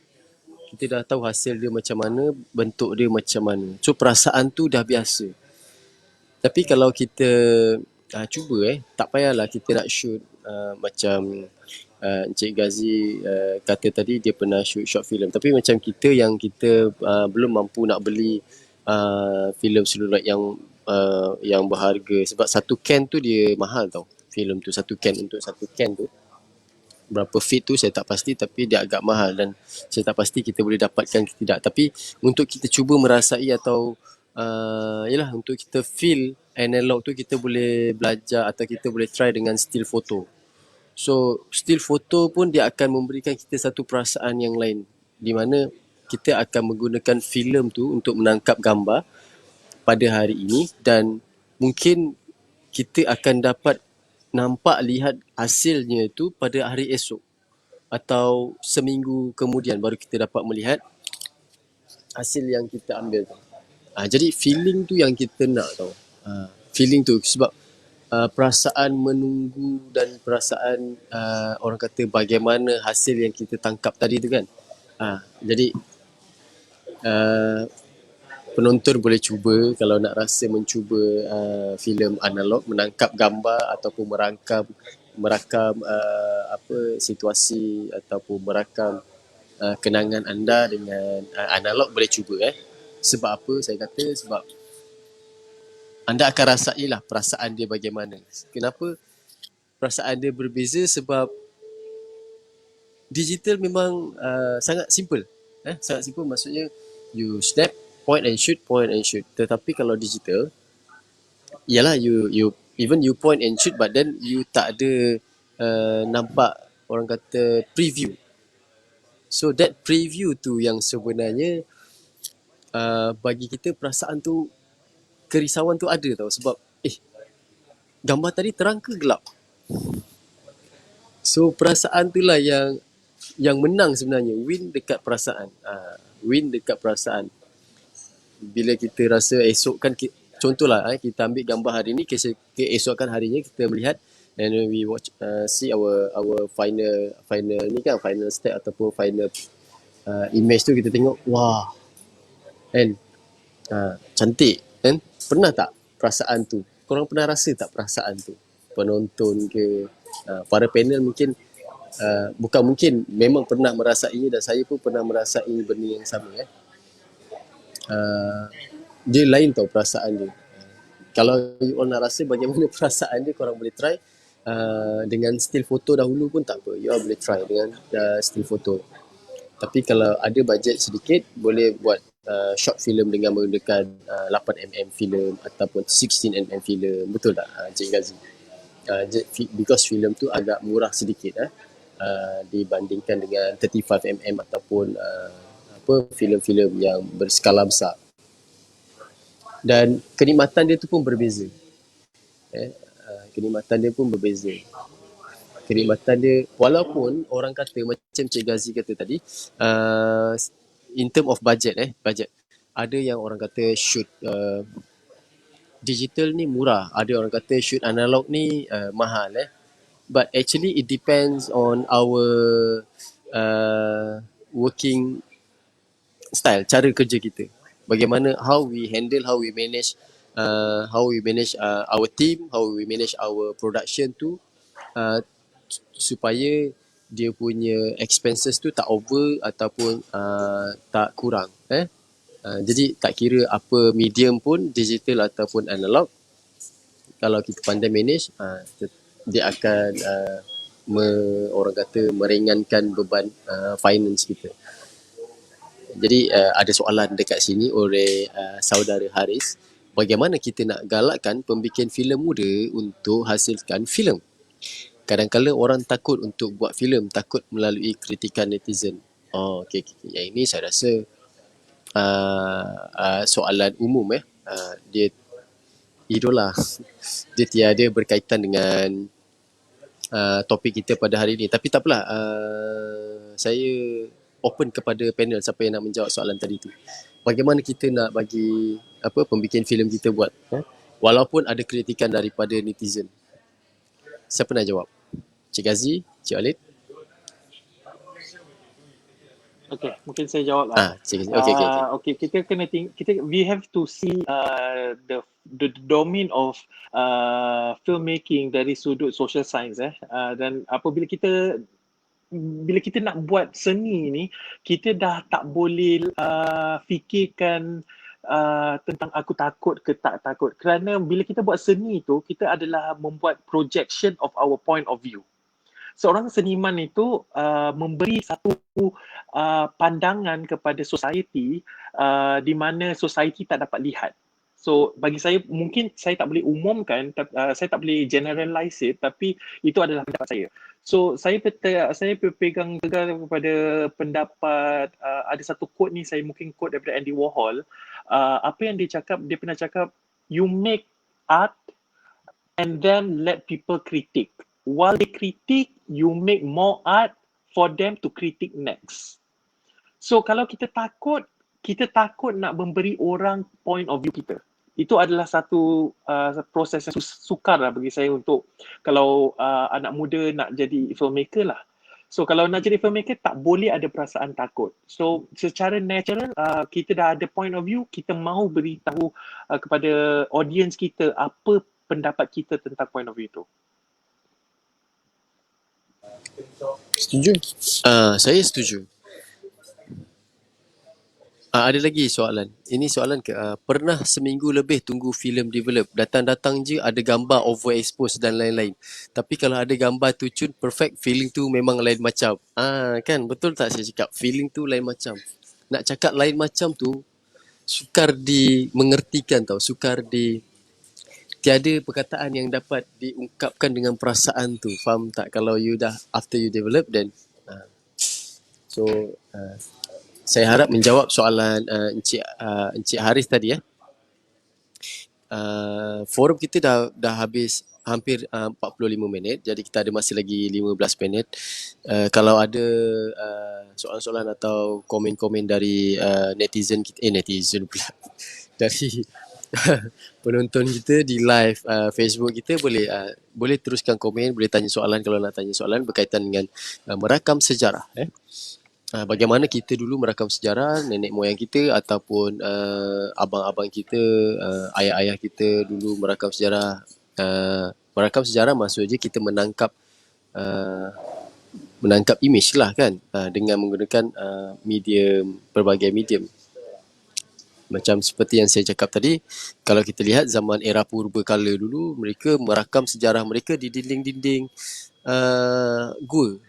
Kita dah tahu hasil dia macam mana, bentuk dia macam mana. So perasaan tu dah biasa. Tapi kalau kita cuba tak payahlah kita nak shoot macam Encik Ghazi kata tadi dia pernah shoot short film. Tapi macam kita yang kita belum mampu nak beli filem seluloid yang berharga, sebab satu can tu dia mahal tau. Filem tu satu can, untuk satu can tu berapa feet tu saya tak pasti, tapi dia agak mahal dan saya tak pasti kita boleh dapatkan ke tidak. Tapi untuk kita cuba merasai atau yalah, untuk kita feel analog tu, kita boleh belajar atau kita boleh try dengan still photo. So still photo pun dia akan memberikan kita satu perasaan yang lain, di mana kita akan menggunakan filem tu untuk menangkap gambar pada hari ini, dan mungkin kita akan dapat lihat hasilnya tu pada hari esok atau seminggu kemudian baru kita dapat melihat hasil yang kita ambil tu. Jadi feeling tu yang kita nak tau. Feeling tu sebab perasaan menunggu dan perasaan orang kata bagaimana hasil yang kita tangkap tadi tu kan. Jadi penonton boleh cuba kalau nak rasa mencuba filem analog, menangkap gambar ataupun merakam situasi ataupun merakam kenangan anda dengan analog, boleh cuba Sebab apa saya kata? Sebab anda akan rasailah perasaan dia bagaimana. Kenapa perasaan dia berbeza? Sebab digital memang sangat simple. Sangat simple maksudnya you snap, point and shoot. Tetapi kalau digital, ialah you even you point and shoot but then you tak ada nampak orang kata preview. So that preview tu yang sebenarnya bagi kita perasaan tu, kerisauan tu ada tau, sebab gambar tadi terang ke gelap. So perasaan tu lah yang menang sebenarnya, win dekat perasaan. Win dekat perasaan. Bila kita rasa esok kan, contohlah kita ambil gambar hari ni, keesokan harinya kita melihat and we watch see our final ni kan, final step ataupun final image tu, kita tengok wah kan, cantik kan. Pernah tak perasaan tu? Korang pernah rasa tak perasaan tu? Penonton ke para panel mungkin bukan mungkin, memang pernah merasainya, dan saya pun pernah merasai benda yang sama. Dia lain tau perasaan dia. Kalau you all nak rasa bagaimana perasaan dia, korang boleh try dengan still foto dahulu pun tak apa. You all boleh try dengan still foto. Tapi kalau ada bajet sedikit, boleh buat short film dengan menggunakan 8mm film ataupun 16mm film. Betul tak Cik Gazi? Because film tu agak murah sedikit dibandingkan dengan 35mm ataupun filem-filem yang berskala besar. Dan kenikmatan dia tu pun berbeza. Kenikmatan dia pun berbeza. Kenikmatan dia, walaupun orang kata macam Cik Gazi kata tadi, in term of budget, ada yang orang kata shoot digital ni murah, ada orang kata shoot analog ni mahal. But actually it depends on our working style, cara kerja kita. Bagaimana, how we handle, how we manage our team, how we manage our production tu, supaya dia punya expenses tu tak over ataupun tak kurang. Jadi tak kira apa medium pun, digital ataupun analog, kalau kita pandai manage, dia akan orang kata meringankan beban finance kita. Jadi ada soalan dekat sini oleh saudara Haris, bagaimana kita nak galakkan pembikin filem muda untuk hasilkan filem? Kadang-kadang orang takut untuk buat filem, takut melalui kritikan netizen. Okay. Yang ini saya rasa soalan umum. Dia idola. Dia tiada berkaitan dengan topik kita pada hari ini. Tapi tak apalah, saya open kepada panel siapa yang nak menjawab soalan tadi tu. Bagaimana kita nak bagi pembikin filem kita buat, walaupun ada kritikan daripada netizen. Siapa nak jawab? Cik Gazi, Cik Walid? Okay, mungkin saya jawab lah. Cik Gazi. Okay. Kita kena we have to see the domain of filmmaking dari sudut social science. Dan apabila kita nak buat seni ni, kita dah tak boleh fikirkan tentang aku takut ke tak takut. Kerana bila kita buat seni tu, kita adalah membuat projection of our point of view. Seorang seniman itu memberi satu pandangan kepada society di mana society tak dapat lihat. So bagi saya, mungkin saya tak boleh umumkan, saya tak boleh generalize it, tapi itu adalah pendapat saya. So saya berpegang tegar kepada pendapat, ada satu quote ni, saya mungkin quote daripada Andy Warhol. Apa yang dia pernah cakap, you make art and then let people critique. While they critique, you make more art for them to critique next. So kalau kita takut nak memberi orang point of view kita. Itu adalah satu proses yang sukar lah bagi saya untuk kalau anak muda nak jadi filmmaker lah. So kalau nak jadi filmmaker, tak boleh ada perasaan takut. So secara natural, kita dah ada point of view, kita mahu beritahu kepada audience kita apa pendapat kita tentang point of view itu. Setuju? Saya setuju. Ada lagi soalan. Ini soalan ke pernah seminggu lebih tunggu filem develop. Datang-datang je ada gambar overexpose dan lain-lain. Tapi kalau ada gambar tu cun perfect, feeling tu memang lain macam. Kan betul tak saya cakap? Feeling tu lain macam. Nak cakap lain macam tu sukar dimengertikan tau. Sukar di tiada perkataan yang dapat diungkapkan dengan perasaan tu. Faham tak? Kalau you dah after you develop then so saya harap menjawab soalan Encik Haris tadi ya. Forum kita dah habis hampir 45 minit, jadi kita ada masih lagi 15 minit. Kalau ada soalan-soalan atau komen-komen dari netizen kita, netizen pula dari penonton kita di live Facebook kita, boleh teruskan komen, boleh tanya soalan kalau nak tanya soalan berkaitan dengan merakam sejarah. Bagaimana kita dulu merakam sejarah, nenek moyang kita ataupun abang-abang kita, ayah-ayah kita dulu merakam sejarah. Merakam sejarah maksudnya kita menangkap image lah kan, dengan menggunakan berbagai medium. Macam seperti yang saya cakap tadi, kalau kita lihat zaman era purba kala dulu, mereka merakam sejarah mereka di dinding-dinding gua.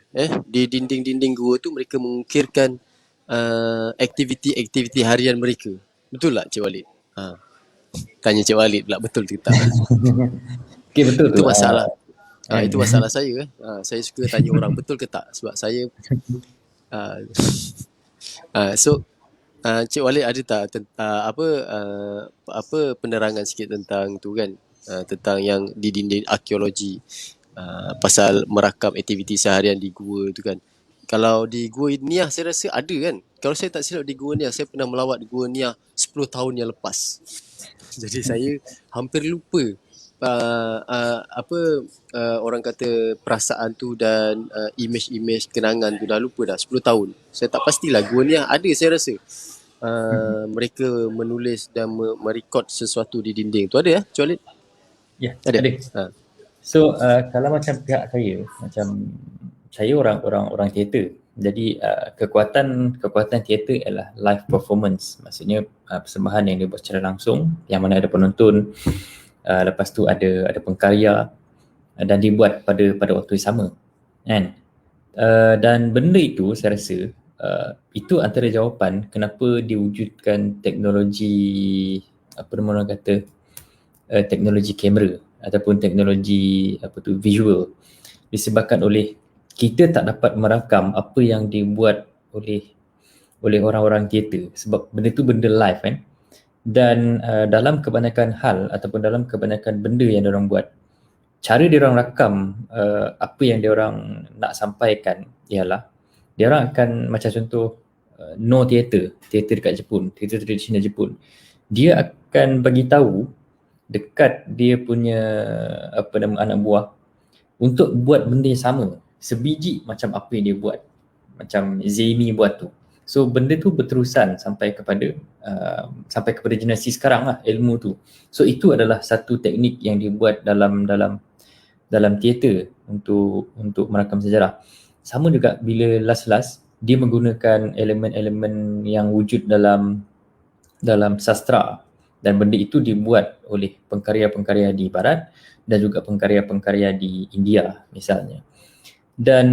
Di dinding-dinding gua tu mereka mengukirkan aktiviti-aktiviti harian mereka. Betul tak Cik Walid? Tanya Cik Walid pula, betul ke tak? Okay, betul Itu tu. masalah. Itu masalah saya. Saya suka tanya orang betul ke tak, sebab saya so Cik Walid ada tak apa penerangan sikit tentang tu kan, tentang yang di dinding arkeologi, pasal merakam aktiviti seharian di gua tu kan. Kalau di Gua Niah saya rasa ada kan. Kalau saya tak silap di Gua Niah, saya pernah melawat Gua Niah 10 tahun yang lepas. Jadi saya hampir lupa orang kata perasaan tu dan image-image kenangan tu dah lupa dah 10 tahun. Saya tak pastilah Gua Niah ada saya rasa. Mereka menulis dan merekod sesuatu di dinding tu ada ya, Cik Walid? Ya, Ada. So kalau macam pihak saya, macam saya orang teater. Jadi kekuatan teater ialah live performance. Maksudnya persembahan yang dibuat secara langsung, yang mana ada penonton, lepas tu ada pengkarya dan dibuat pada waktu yang sama. Kan? Dan benda itu saya rasa itu antara jawapan kenapa diwujudkan teknologi teknologi kamera ataupun teknologi visual, disebabkan oleh kita tak dapat merakam apa yang dibuat oleh orang-orang teater, sebab benda tu benda live kan. Dan dalam kebanyakan hal ataupun dalam kebanyakan benda yang diorang buat, cara diorang rakam apa yang diorang nak sampaikan ialah diorang akan, macam contoh no teater dekat Jepun, teater tradisional Jepun, dia akan bagi tahu dekat dia punya anak buah untuk buat benda yang sama, sebiji macam apa yang dia buat, macam Zaimi buat tu. So benda tu berterusan sampai kepada generasi sekarang lah ilmu tu. So itu adalah satu teknik yang dibuat dalam teater untuk merakam sejarah. Sama juga bila last dia menggunakan elemen-elemen yang wujud dalam sastra, dan benda itu dibuat oleh pengkarya-pengkarya di barat dan juga pengkarya-pengkarya di India misalnya. Dan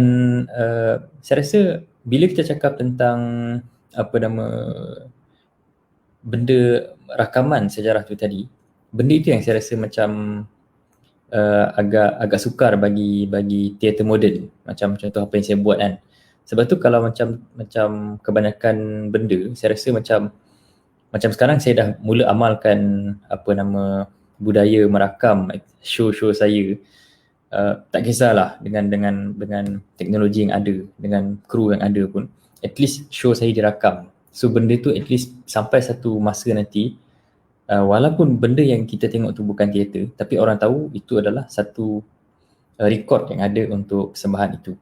saya rasa bila kita cakap tentang benda rakaman sejarah tu tadi, benda itu yang saya rasa macam agak sukar bagi teater moden, macam contoh apa yang saya buat kan. Sebab tu kalau macam kebanyakan benda, saya rasa macam sekarang saya dah mula amalkan budaya merakam show saya. Tak kisahlah dengan teknologi yang ada, dengan kru yang ada pun, at least show saya dirakam. So benda tu at least sampai satu masa nanti, walaupun benda yang kita tengok tu bukan teater, tapi orang tahu itu adalah satu rekod yang ada untuk persembahan itu.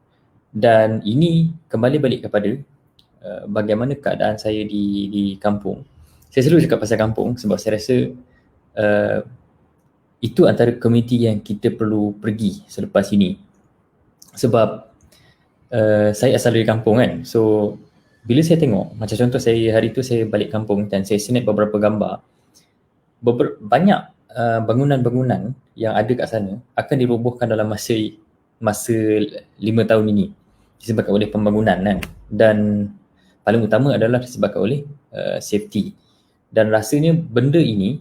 Dan ini kembali balik kepada bagaimana keadaan saya di kampung. Saya selalu cakap pasal kampung sebab saya rasa itu antara komuniti yang kita perlu pergi selepas ini. Sebab saya asal dari kampung kan. So bila saya tengok, macam contoh saya hari tu saya balik kampung dan saya snap beberapa gambar, banyak bangunan-bangunan yang ada kat sana akan dirobohkan dalam masa 5 tahun ini disebabkan oleh pembangunan kan. Dan paling utama adalah disebabkan oleh safety. Dan rasanya benda ini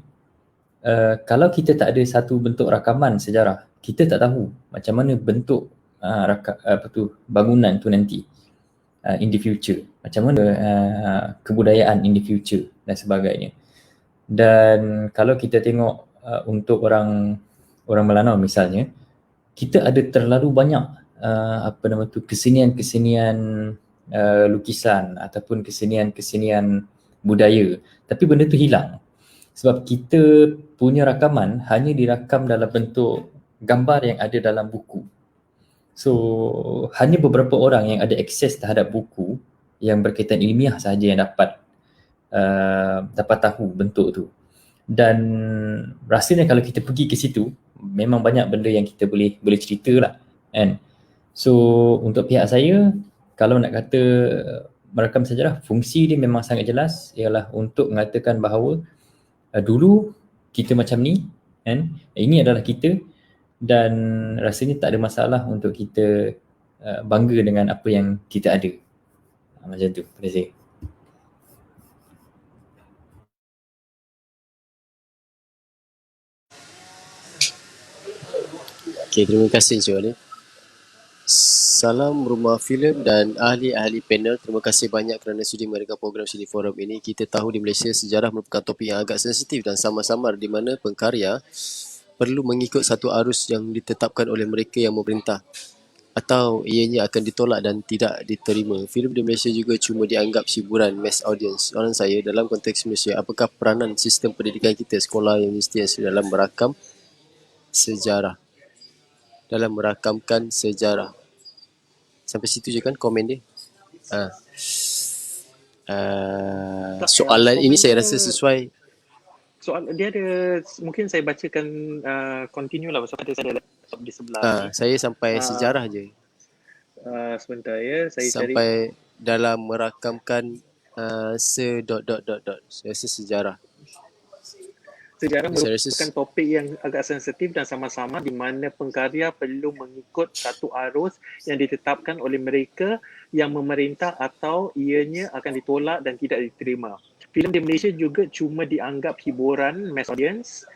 kalau kita tak ada satu bentuk rakaman sejarah, kita tak tahu macam mana bentuk bangunan tu nanti in the future. Macam mana kebudayaan in the future dan sebagainya. Dan kalau kita tengok untuk orang Melanau misalnya, kita ada terlalu banyak kesenian-kesenian lukisan ataupun kesenian-kesenian budaya, tapi benda tu hilang sebab kita punya rakaman hanya dirakam dalam bentuk gambar yang ada dalam buku. So hanya beberapa orang yang ada akses terhadap buku yang berkaitan ilmiah sahaja yang dapat tahu bentuk tu. Dan rasanya kalau kita pergi ke situ, memang banyak benda yang kita boleh cerita lah kan. So untuk pihak saya, kalau nak kata merakam sejarah, fungsi dia memang sangat jelas, ialah untuk mengatakan bahawa dulu kita macam ni kan, ini adalah kita, dan rasanya tak ada masalah untuk kita bangga dengan apa yang kita ada. Macam tu pada saya. Okay, terima kasih Encik Wali. Salam Rumah Filem dan ahli-ahli panel. Terima kasih banyak kerana sudi mengadakan program Sidi Forum ini. Kita tahu di Malaysia sejarah merupakan topik yang agak sensitif dan samar-samar di mana pengkarya perlu mengikut satu arus yang ditetapkan oleh mereka yang memerintah atau ianya akan ditolak dan tidak diterima. Filem di Malaysia juga cuma dianggap hiburan mass audience. Soalan saya, dalam konteks Malaysia, apakah peranan sistem pendidikan kita, sekolah, universiti dalam merakam sejarah? Dalam merakamkan sejarah. Sampai situ je kan komen dia. Soalan ini saya rasa sesuai. Soal dia ada, mungkin saya bacakan continue lah pasal saya ada laptop di sebelah ni. Saya sampai sejarah je. Sebentar ya, saya sampai cari. Dalam merakamkan Saya rasa sejarah. Sejarah merupakan topik yang agak sensitif dan sama-sama di mana pengkarya perlu mengikut satu arus yang ditetapkan oleh mereka yang memerintah atau ianya akan ditolak dan tidak diterima. Filem di Malaysia juga cuma dianggap hiburan mass audience.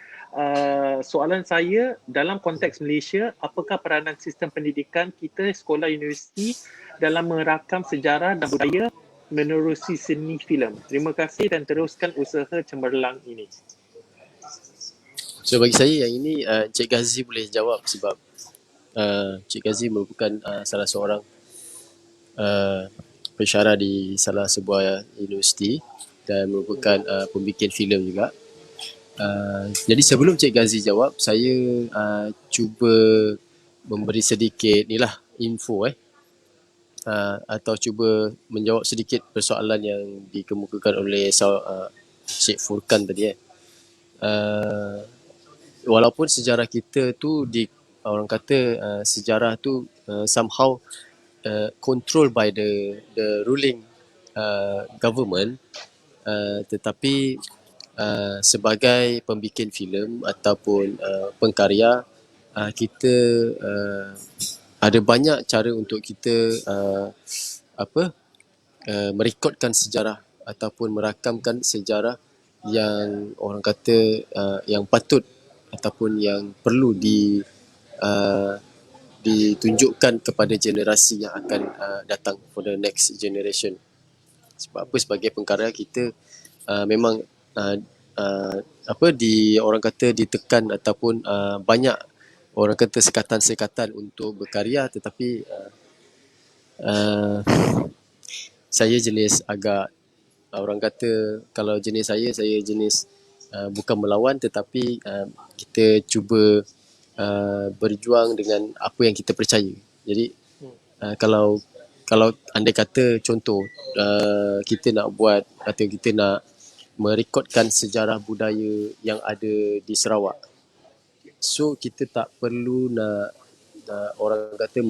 Soalan saya, dalam konteks Malaysia, apakah peranan sistem pendidikan kita, sekolah, universiti dalam merakam sejarah dan budaya menerusi seni filem? Terima kasih dan teruskan usaha cemerlang ini. So bagi saya yang ini Encik Ghazi boleh jawab sebab Encik Ghazi merupakan salah seorang pensyarah di salah sebuah universiti dan merupakan pembikin filem juga. Jadi sebelum Encik Ghazi jawab, saya cuba memberi sedikit info atau cuba menjawab sedikit persoalan yang dikemukakan oleh Syed Furkan tadi walaupun sejarah kita tu orang kata sejarah tu somehow controlled by the ruling government, tetapi sebagai pembikin filem ataupun pengkarya, kita ada banyak cara untuk kita merekodkan sejarah ataupun merakamkan sejarah yang orang kata yang patut ataupun yang perlu ditunjukkan kepada generasi yang akan datang, for the next generation. Sebab apa? Sebagai pengkarya kita memang orang kata ditekan ataupun banyak orang kata sekatan-sekatan untuk berkarya, tetapi saya jenis agak orang kata, kalau jenis saya jenis bukan melawan, tetapi kita cuba berjuang dengan apa yang kita percaya. Jadi kalau andai kata contoh kita nak buat atau kita nak merekodkan sejarah budaya yang ada di Sarawak, so kita tak perlu nak orang kata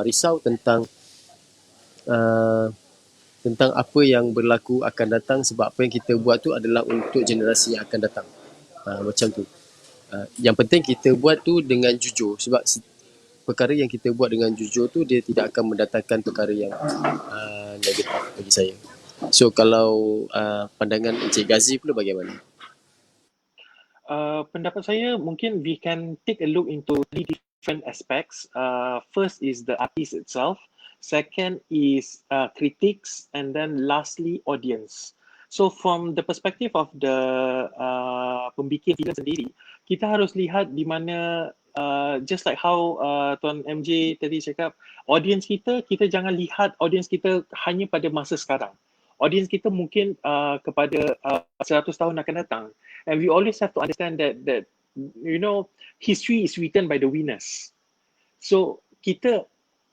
risau tentang tentang apa yang berlaku akan datang, sebab apa yang kita buat tu adalah untuk generasi yang akan datang. Macam tu. Yang penting kita buat tu dengan jujur, sebab perkara yang kita buat dengan jujur tu dia tidak akan mendatangkan perkara yang negatif bagi saya. So kalau pandangan Encik Gazi pula bagaimana? Pendapat saya mungkin we can take a look into three different aspects. First is the artist itself, second is critics, and then lastly audience. So from the perspective of the pembikin filem sendiri, kita harus lihat di mana just like how Tuan MJ tadi cakap, audience kita jangan lihat audience kita hanya pada masa sekarang. Audience kita mungkin kepada 100 tahun akan datang. And we always have to understand that history is written by the winners. So kita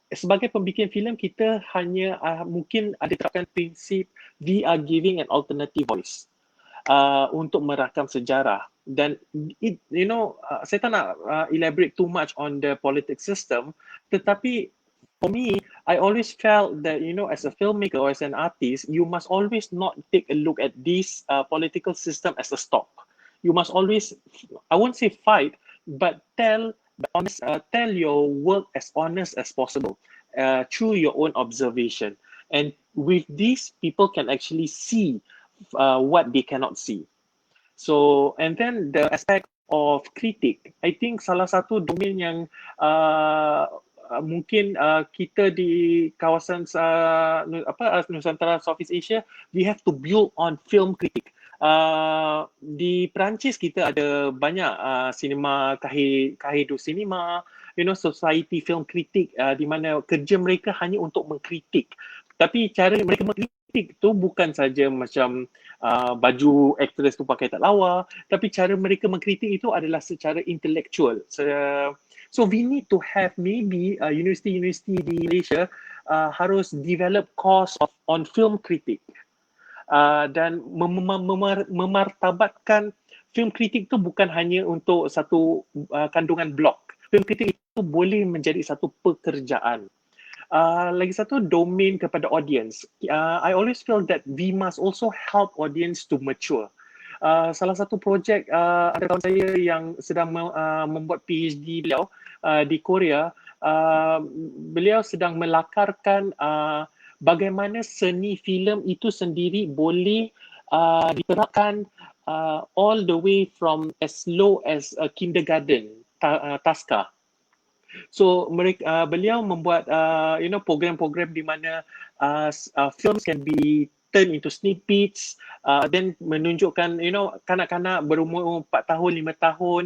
sebagai pembikin filem, kita hanya mungkin ada terapkan prinsip we are giving an alternative voice untuk merakam sejarah. Dan saya tak nak elaborate too much on the politics system, tetapi for me, I always felt that, as a filmmaker or as an artist, you must always not take a look at this political system as a stop. You must always, I won't say fight, but tell your work as honest as possible through your own observation. And with this, people can actually see what they cannot see. So, and then the aspect of critic, I think salah satu domain yang mungkin kita di kawasan Nusantara Southeast Asia, we have to build on film critic. Di Perancis kita ada banyak sinema Cahiers du Cinema, society film critic di mana kerja mereka hanya untuk mengkritik. Tapi cara mereka mengkritik tu bukan saja macam baju actress tu pakai tak lawa, tapi cara mereka mengkritik itu adalah secara intellectual. So we need to have maybe university di Malaysia harus develop course on film critic dan memartabatkan film kritik tu bukan hanya untuk satu kandungan blok. Film kritik itu boleh menjadi satu pekerjaan. Lagi satu, domain kepada audience. I always feel that we must also help audience to mature. Salah satu projek ada kawan saya yang sedang membuat PhD beliau di Korea. Beliau sedang melakarkan bagaimana seni filem itu sendiri boleh diterapkan all the way from as low as kindergarten, taska. So beliau membuat program-program di mana films can be turn into snippets, then menunjukkan kanak-kanak berumur 4 tahun, 5 tahun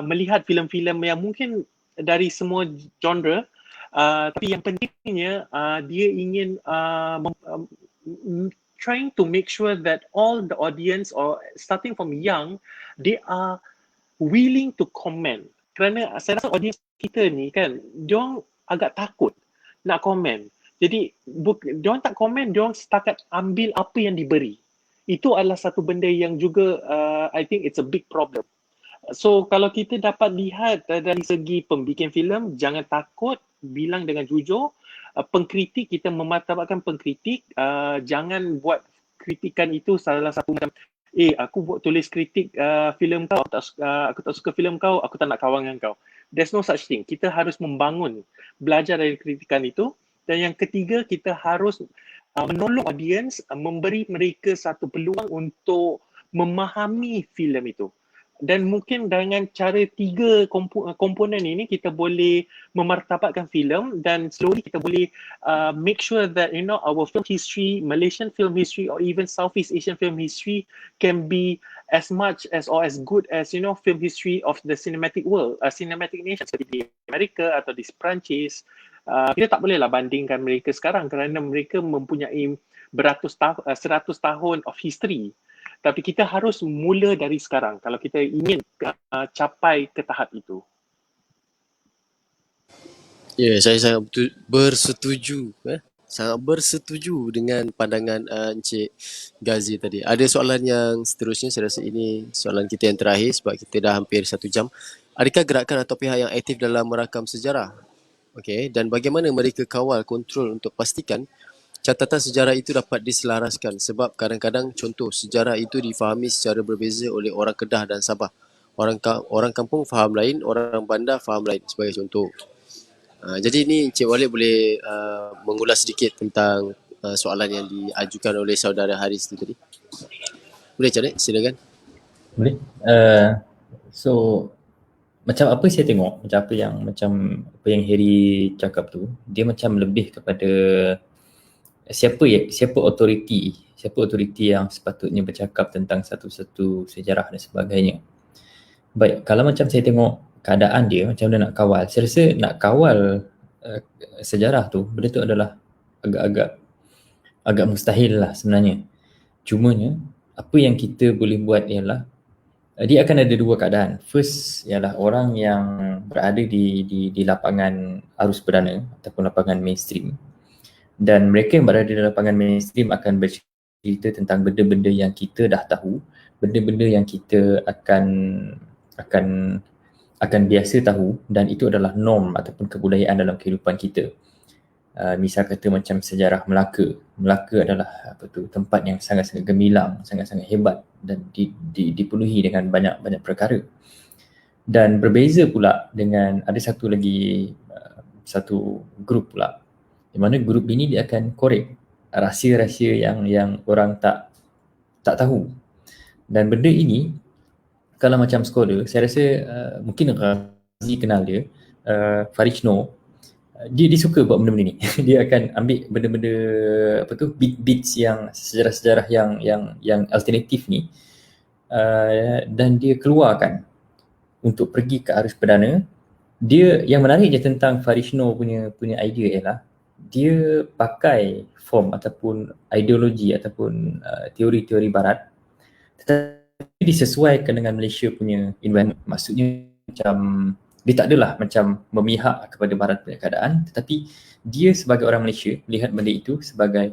melihat filem-filem yang mungkin dari semua genre, tapi yang pentingnya dia ingin trying to make sure that all the audience or starting from young, they are willing to comment. Kerana saya rasa audience kita ni kan, diorang agak takut nak komen. Jadi diorang tak komen, diorang setakat ambil apa yang diberi. Itu adalah satu benda yang juga I think it's a big problem. So kalau kita dapat lihat dari segi pembikin filem, jangan takut, bilang dengan jujur. Pengkritik, kita memartabatkan pengkritik, jangan buat kritikan itu salah satu macam aku buat tulis kritik filem kau, aku tak suka filem kau, aku tak nak kawan dengan kau. There's no such thing. Kita harus membangun, belajar dari kritikan itu. Dan yang ketiga, kita harus menolong audience, memberi mereka satu peluang untuk memahami filem itu. Dan mungkin dengan cara 3 komponen ini kita boleh memartabatkan filem dan slowly kita boleh make sure that our film history, Malaysian film history or even Southeast Asian film history can be as much as or as good as film history of the cinematic world, cinematic nation seperti di Amerika atau di Perancis. Kita tak bolehlah bandingkan mereka sekarang kerana mereka mempunyai 100 tahun of history. Tapi kita harus mula dari sekarang kalau kita ingin capai ke tahap itu. Ya, saya sangat bersetuju. Sangat bersetuju dengan pandangan Encik Gazi tadi. Ada soalan yang seterusnya, saya rasa ini soalan kita yang terakhir sebab kita dah hampir 1 jam. Adakah gerakan atau pihak yang aktif dalam merakam sejarah? Okey, dan bagaimana mereka kawal kontrol untuk pastikan catatan sejarah itu dapat diselaraskan sebab kadang-kadang contoh sejarah itu difahami secara berbeza oleh orang Kedah dan Sabah. Orang kampung faham lain, orang bandar faham lain sebagai contoh. Jadi ini Encik Walid boleh mengulas sedikit tentang soalan yang diajukan oleh saudara Haris itu tadi. Boleh Encik Walid, silakan. Boleh. So macam apa saya tengok, macam apa yang Harry cakap tu, dia macam lebih kepada siapa authority yang sepatutnya bercakap tentang satu-satu sejarah dan sebagainya. Baik, kalau macam saya tengok keadaan dia macam mana nak kawal, saya rasa nak kawal sejarah tu, benda tu adalah agak mustahil lah sebenarnya. Cumanya apa yang kita boleh buat ialah dia akan ada dua keadaan. First ialah orang yang berada di lapangan arus perdana ataupun lapangan mainstream, dan mereka yang berada di lapangan mainstream akan bercerita tentang benda-benda yang kita dah tahu, benda-benda yang kita akan biasa tahu, dan itu adalah norm ataupun kebudayaan dalam kehidupan kita. Misal kata macam sejarah Melaka. Melaka adalah tempat yang sangat-sangat gemilang, sangat-sangat hebat dan dipenuhi dengan banyak perkara. Dan berbeza pula dengan ada satu lagi satu grup pula, di mana grup ini dia akan korek rahsia-rahsia yang orang tak tahu. Dan benda ini kalau macam scholar, saya rasa mungkin Razi kenal dia, Farish Noor. Dia suka buat benda-benda ni. Dia akan ambil benda-benda beats yang sejarah-sejarah yang alternatif ni, dan dia keluarkan untuk pergi ke arus perdana. Dia yang menarik je tentang Farishno punya idea ialah dia pakai form ataupun ideologi ataupun teori-teori barat, tetapi disesuaikan dengan Malaysia punya environment. Maksudnya macam dia tak adalah macam memihak kepada barat punya keadaan, tetapi dia sebagai orang Malaysia melihat benda itu sebagai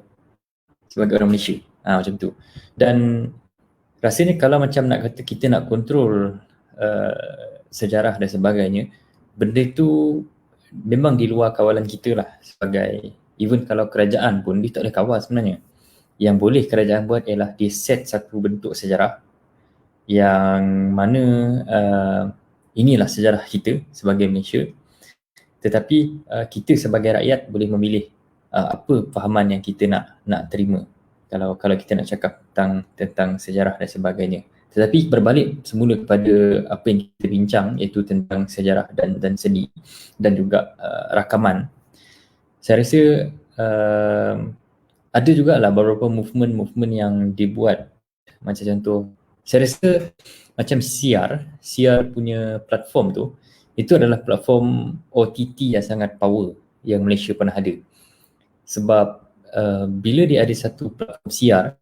orang Malaysia. Macam tu. Dan rasanya kalau macam nak kata kita nak kontrol sejarah dan sebagainya, benda itu memang di luar kawalan kita lah. Sebagai even kalau kerajaan pun dia tak boleh kawal sebenarnya. Yang boleh kerajaan buat ialah dia set satu bentuk sejarah yang mana inilah sejarah kita sebagai Malaysia, tetapi kita sebagai rakyat boleh memilih apa fahaman yang kita nak terima kalau kita nak cakap tentang sejarah dan sebagainya. Tetapi berbalik semula kepada apa yang kita bincang, iaitu tentang sejarah dan seni dan juga rakaman. Saya rasa ada jugalah beberapa movement yang dibuat, macam contoh saya rasa macam Siar punya platform tu, itu adalah platform OTT yang sangat power yang Malaysia pernah ada. Sebab bila dia ada satu platform Siar,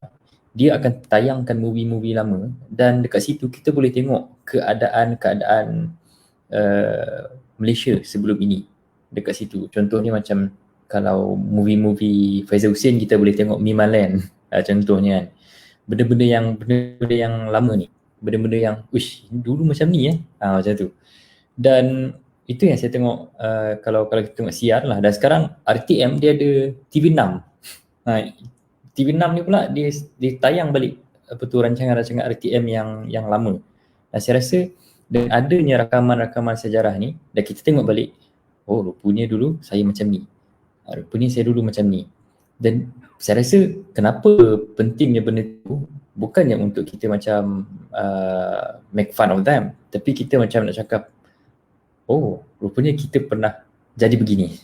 dia akan tayangkan movie-movie lama, dan dekat situ kita boleh tengok keadaan Malaysia sebelum ini dekat situ. Contohnya macam kalau movie-movie Faizal Hussein, kita boleh tengok Mimaland contohnya kan. Benda-benda yang lama ni, benda-benda yang dulu macam ni macam tu. Dan itu yang saya tengok kalau kita tengok Siar lah. Dan sekarang RTM dia ada TV6. TV6 ni pula dia tayang balik rancangan-rancangan RTM yang lama. Dan saya rasa dengan adanya rakaman-rakaman sejarah ni, dan kita tengok balik, rupanya dulu saya macam ni, rupanya saya dulu macam ni. Dan saya rasa kenapa pentingnya benda tu, bukannya untuk kita macam make fun of them, tapi kita macam nak cakap, rupanya kita pernah jadi begini.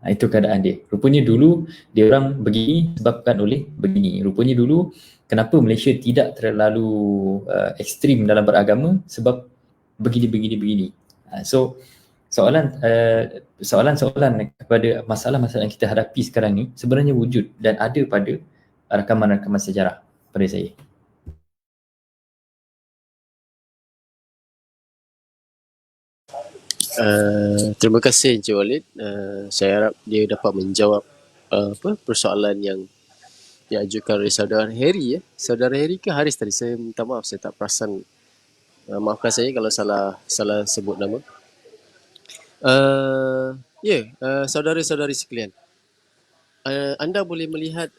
Itu keadaan dia. Rupanya dulu dia orang begini sebabkan oleh begini. Rupanya dulu kenapa Malaysia tidak terlalu ekstrim dalam beragama sebab begini. So soalan kepada masalah-masalah yang kita hadapi sekarang ni sebenarnya wujud dan ada pada rakaman-rakaman sejarah pada saya. Terima kasih Encik Walid. Saya harap dia dapat menjawab persoalan yang diajukan oleh saudara Harry. Saudara Harry ke Haris tadi? Saya minta maaf, saya tak perasan. Maafkan saya kalau salah sebut nama. Saudara-saudari sekalian, anda boleh melihat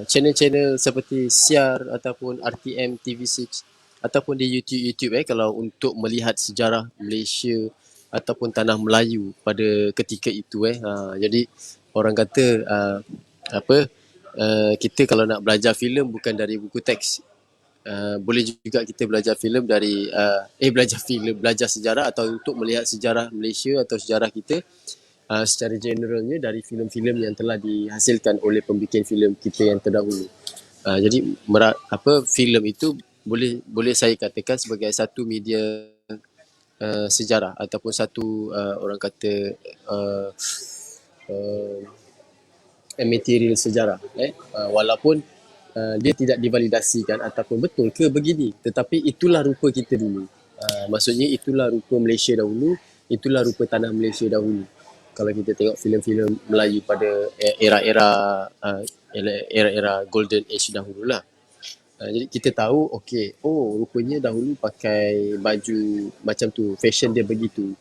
channel-channel seperti Siar ataupun RTM TV6 ataupun di YouTube kalau untuk melihat sejarah Malaysia ataupun tanah Melayu pada ketika itu jadi orang kata kita kalau nak belajar filem bukan dari buku teks. Boleh juga kita belajar filem dari belajar sejarah atau untuk melihat sejarah Malaysia atau sejarah kita secara generalnya dari filem-filem yang telah dihasilkan oleh pembikin filem kita yang terdahulu. Jadi filem itu boleh saya katakan sebagai satu media sejarah ataupun satu orang kata material sejarah walaupun dia tidak divalidasikan ataupun betul ke begini, tetapi itulah rupa kita dulu. Maksudnya itulah rupa Malaysia dahulu, itulah rupa tanah Malaysia dahulu. Kalau kita tengok filem-filem Melayu pada era-era golden age dahululah. Jadi kita tahu rupanya dahulu pakai baju macam tu, fashion dia begitu.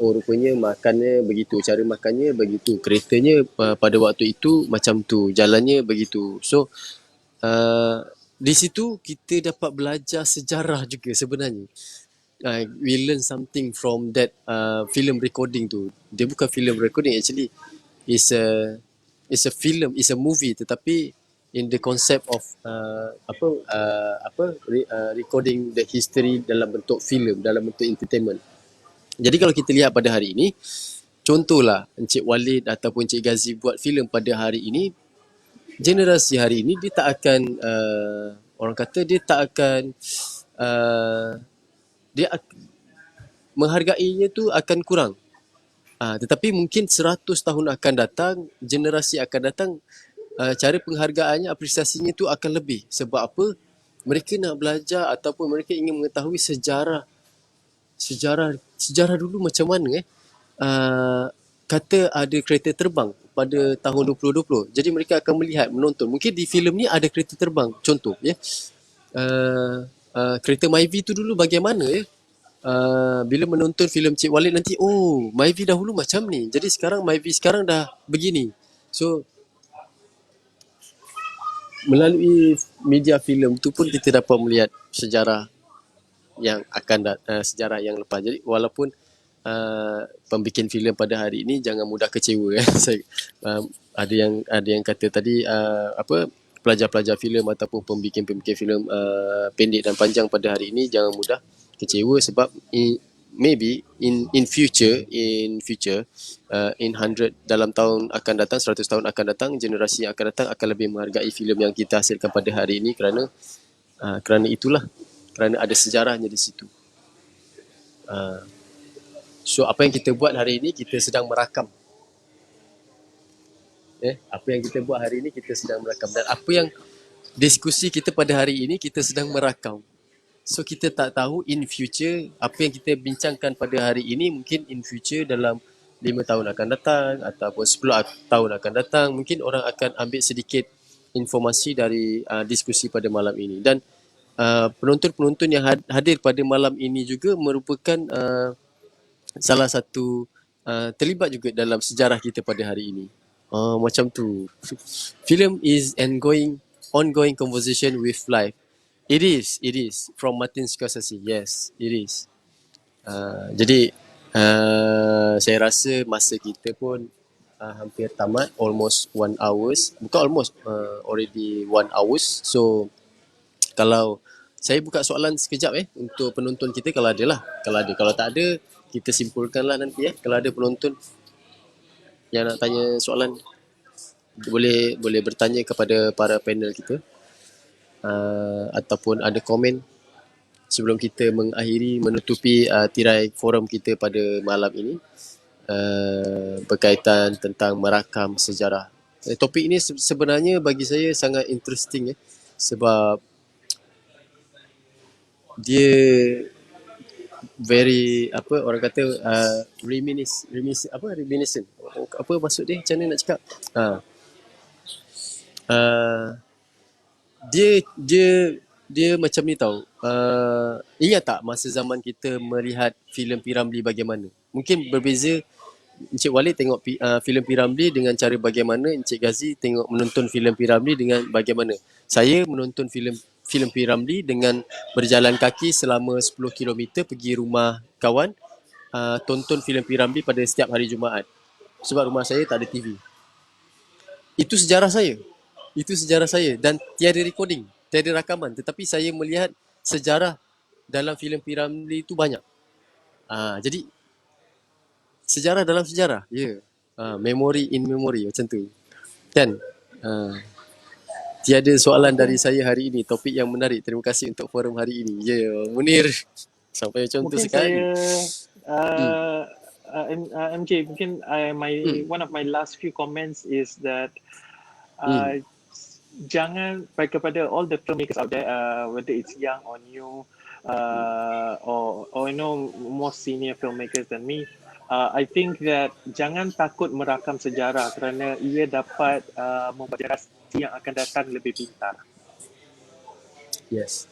Rupanya makannya begitu, cara makannya begitu, keretanya pada waktu itu macam tu, jalannya begitu. So di situ kita dapat belajar sejarah juga sebenarnya. We learn something from that film recording tu. Dia bukan film recording, actually it's a film, it's a movie, tetapi in the concept of recording the history dalam bentuk filem, dalam bentuk entertainment. Jadi kalau kita lihat pada hari ini, contohlah Encik Walid ataupun Encik Ghazi buat filem pada hari ini, generasi hari ini dia tak akan orang kata dia tak akan menghargainya tu akan kurang. Tetapi mungkin 100 tahun akan datang, generasi akan datang, cara penghargaannya, apresiasinya tu akan lebih. Sebab apa? Mereka nak belajar ataupun mereka ingin mengetahui sejarah dulu macam mana kata ada kereta terbang pada tahun 2020. Jadi mereka akan melihat, menonton. Mungkin di filem ni ada kereta terbang, contoh kereta Myvi tu dulu bagaimana bila menonton filem Cik Walid nanti, Myvi dahulu macam ni. Jadi sekarang Myvi sekarang dah begini. So melalui media filem tu pun kita dapat melihat sejarah yang akan sejarah yang lepas. Jadi walaupun pembikin filem pada hari ini jangan mudah kecewa. Ada yang kata tadi pelajar-pelajar filem ataupun pembikin-pembikin filem pendek dan panjang pada hari ini jangan mudah kecewa sebab maybe in future in 100 dalam tahun akan datang, 100 tahun akan datang, generasi yang akan datang akan lebih menghargai filem yang kita hasilkan pada hari ini kerana ada sejarahnya di situ. So apa yang kita buat hari ini, kita sedang merakam. Apa yang kita buat hari ini, kita sedang merakam. Dan apa yang diskusi kita pada hari ini, kita sedang merakam. So kita tak tahu in future, apa yang kita bincangkan pada hari ini, mungkin in future dalam 5 tahun akan datang ataupun 10 tahun akan datang, mungkin orang akan ambil sedikit informasi dari diskusi pada malam ini. Dan penonton-penonton yang hadir pada malam ini juga merupakan salah satu terlibat juga dalam sejarah kita pada hari ini. Macam tu. Film is ongoing conversation with life. It is from Martin Scorsese. Yes, it is. Jadi saya rasa masa kita pun hampir tamat, almost 1 hours. Bukan almost, already 1 hours. So kalau saya buka soalan sekejap untuk penonton kita kalau ada lah. Kalau tak ada, kita simpulkanlah nanti Kalau ada penonton yang nak tanya soalan, boleh bertanya kepada para panel kita ataupun ada komen sebelum kita menutupi tirai forum kita pada malam ini berkaitan tentang merakam sejarah. Topik ini sebenarnya bagi saya sangat interesting sebab dia very orang kata reminiscent. Apa maksud dia? Macam mana nak cakap? Dia macam ni tau. Ingat tak masa zaman kita melihat filem P. Ramlee bagaimana? Mungkin berbeza Encik Walid tengok filem P. Ramlee dengan cara bagaimana, Encik Ghazi menonton filem P. Ramlee dengan bagaimana. Saya menonton filem P. Ramlee dengan berjalan kaki selama 10 km pergi rumah kawan, tonton filem P. Ramlee pada setiap hari Jumaat. Sebab rumah saya tak ada TV. Itu sejarah saya. Itu sejarah saya dan tiada recording, tiada rakaman, tetapi saya melihat sejarah dalam filem P. Ramlee itu banyak. Jadi sejarah dalam sejarah. Ya. Memory in memory macam tu. Kan? Tiada soalan dari saya hari ini. Topik yang menarik. Terima kasih untuk forum hari ini. Ya, Munir. Sampai macam tu Mungkin sekali. MJ, mungkin one of my last few comments is that jangan kepada all the filmmakers out there, whether it's young or new, or more senior filmmakers than me, I think that jangan takut merakam sejarah kerana ia dapat membuat generasi yang akan datang lebih pintar. Yes.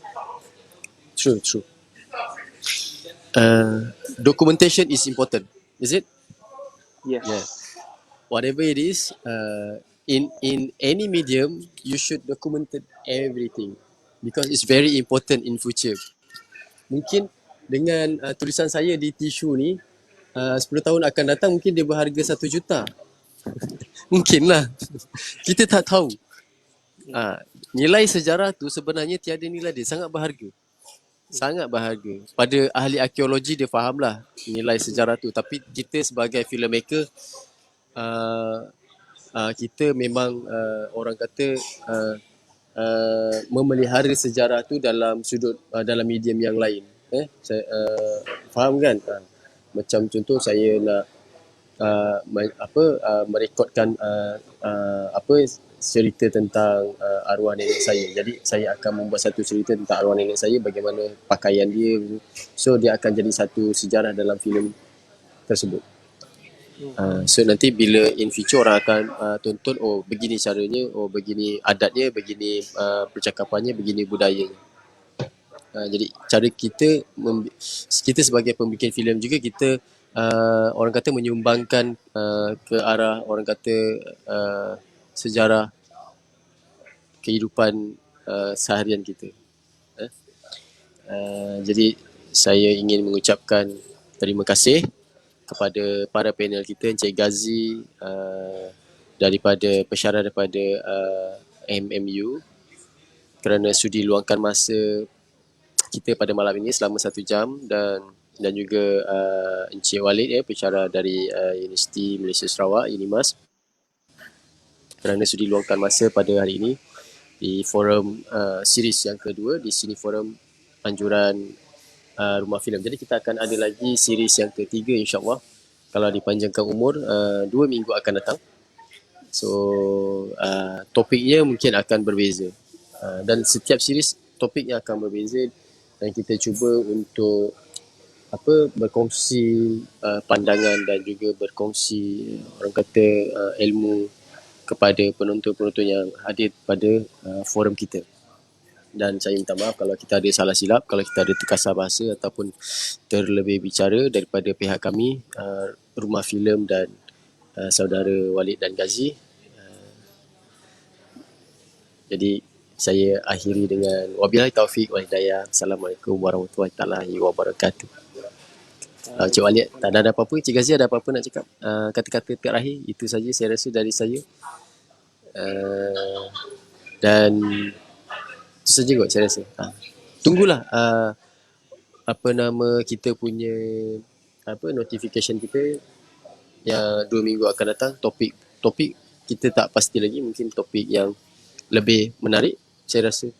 True. Documentation is important, is it? Yes. Yeah. Whatever it is, in any medium, you should document everything because it's very important in future. Mungkin dengan tulisan saya di tisu ni, 10 tahun akan datang mungkin dia berharga 1 juta. Mungkinlah. Kita tak tahu. Nilai sejarah tu sebenarnya tiada nilai dia, sangat berharga. Sangat berharga. Pada ahli arkeologi dia fahamlah nilai sejarah tu, tapi kita sebagai filmmaker, kita memang orang kata memelihara sejarah tu dalam sudut dalam medium yang lain. Saya faham kan? Macam contoh saya nak merekodkan cerita tentang arwah nenek saya. Jadi saya akan membuat satu cerita tentang arwah nenek saya, bagaimana pakaian dia. So dia akan jadi satu sejarah dalam filem tersebut. So nanti bila in future orang akan tonton, oh begini caranya, oh begini adatnya, begini percakapannya, begini budayanya. Jadi cara kita sebagai pembikin filem juga, kita orang kata menyumbangkan ke arah orang kata sejarah kehidupan seharian kita. Jadi saya ingin mengucapkan terima kasih kepada para panel kita, Encik Ghazi daripada pensyarah daripada MMU kerana sudi luangkan masa kita pada malam ini selama 1 jam, dan juga Encik Walid pensyarah dari Universiti Malaysia Sarawak, UNIMAS, kerana sudi luangkan masa pada hari ini di forum series yang kedua di sini, forum anjuran Rumah Filem. Jadi kita akan ada lagi series yang ketiga insya-Allah kalau dipanjangkan umur, 2 minggu akan datang. So topiknya mungkin akan berbeza, dan setiap series topiknya akan berbeza, dan kita cuba untuk berkongsi pandangan dan juga berkongsi orang kata ilmu kepada penonton-penonton yang hadir pada forum kita. Dan saya minta maaf kalau kita ada salah silap, kalau kita ada terkasar bahasa ataupun terlebih bicara daripada pihak kami, Rumah Filem dan saudara Walid dan Ghazi. Jadi saya akhiri dengan wabillahi taufik wal hidayah. Assalamualaikum warahmatullahi wabarakatuh. Cik Walid, tak ada apa-apa. Cik Ghazi ada apa-apa nak cakap? Kata-kata terakhir, itu saja saya rasa dari saya. Dan itu saja kot saya rasa. Tunggulah kita punya notification kita yang 2 minggu akan datang. Topik kita tak pasti lagi, mungkin topik yang lebih menarik. Saya rasa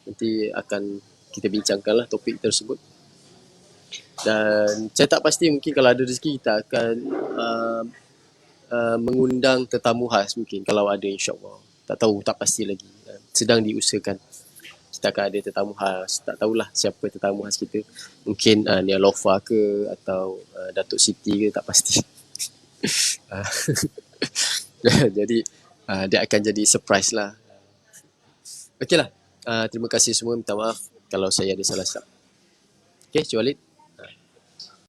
nanti akan kita bincangkanlah topik tersebut. Dan saya tak pasti, mungkin kalau ada rezeki kita akan mengundang tetamu khas mungkin kalau ada, insya-Allah. Tak tahu, tak pasti lagi. Sedang diusahakan. Kita akan ada tetamu khas. Tak tahulah siapa tetamu khas kita. Mungkin Nia Lofa ke atau Datuk Siti ke, tak pasti. Jadi dia akan jadi surprise lah. Okeylah. Terima kasih semua. Minta maaf kalau saya ada salah silap. Okey, Cik Walid.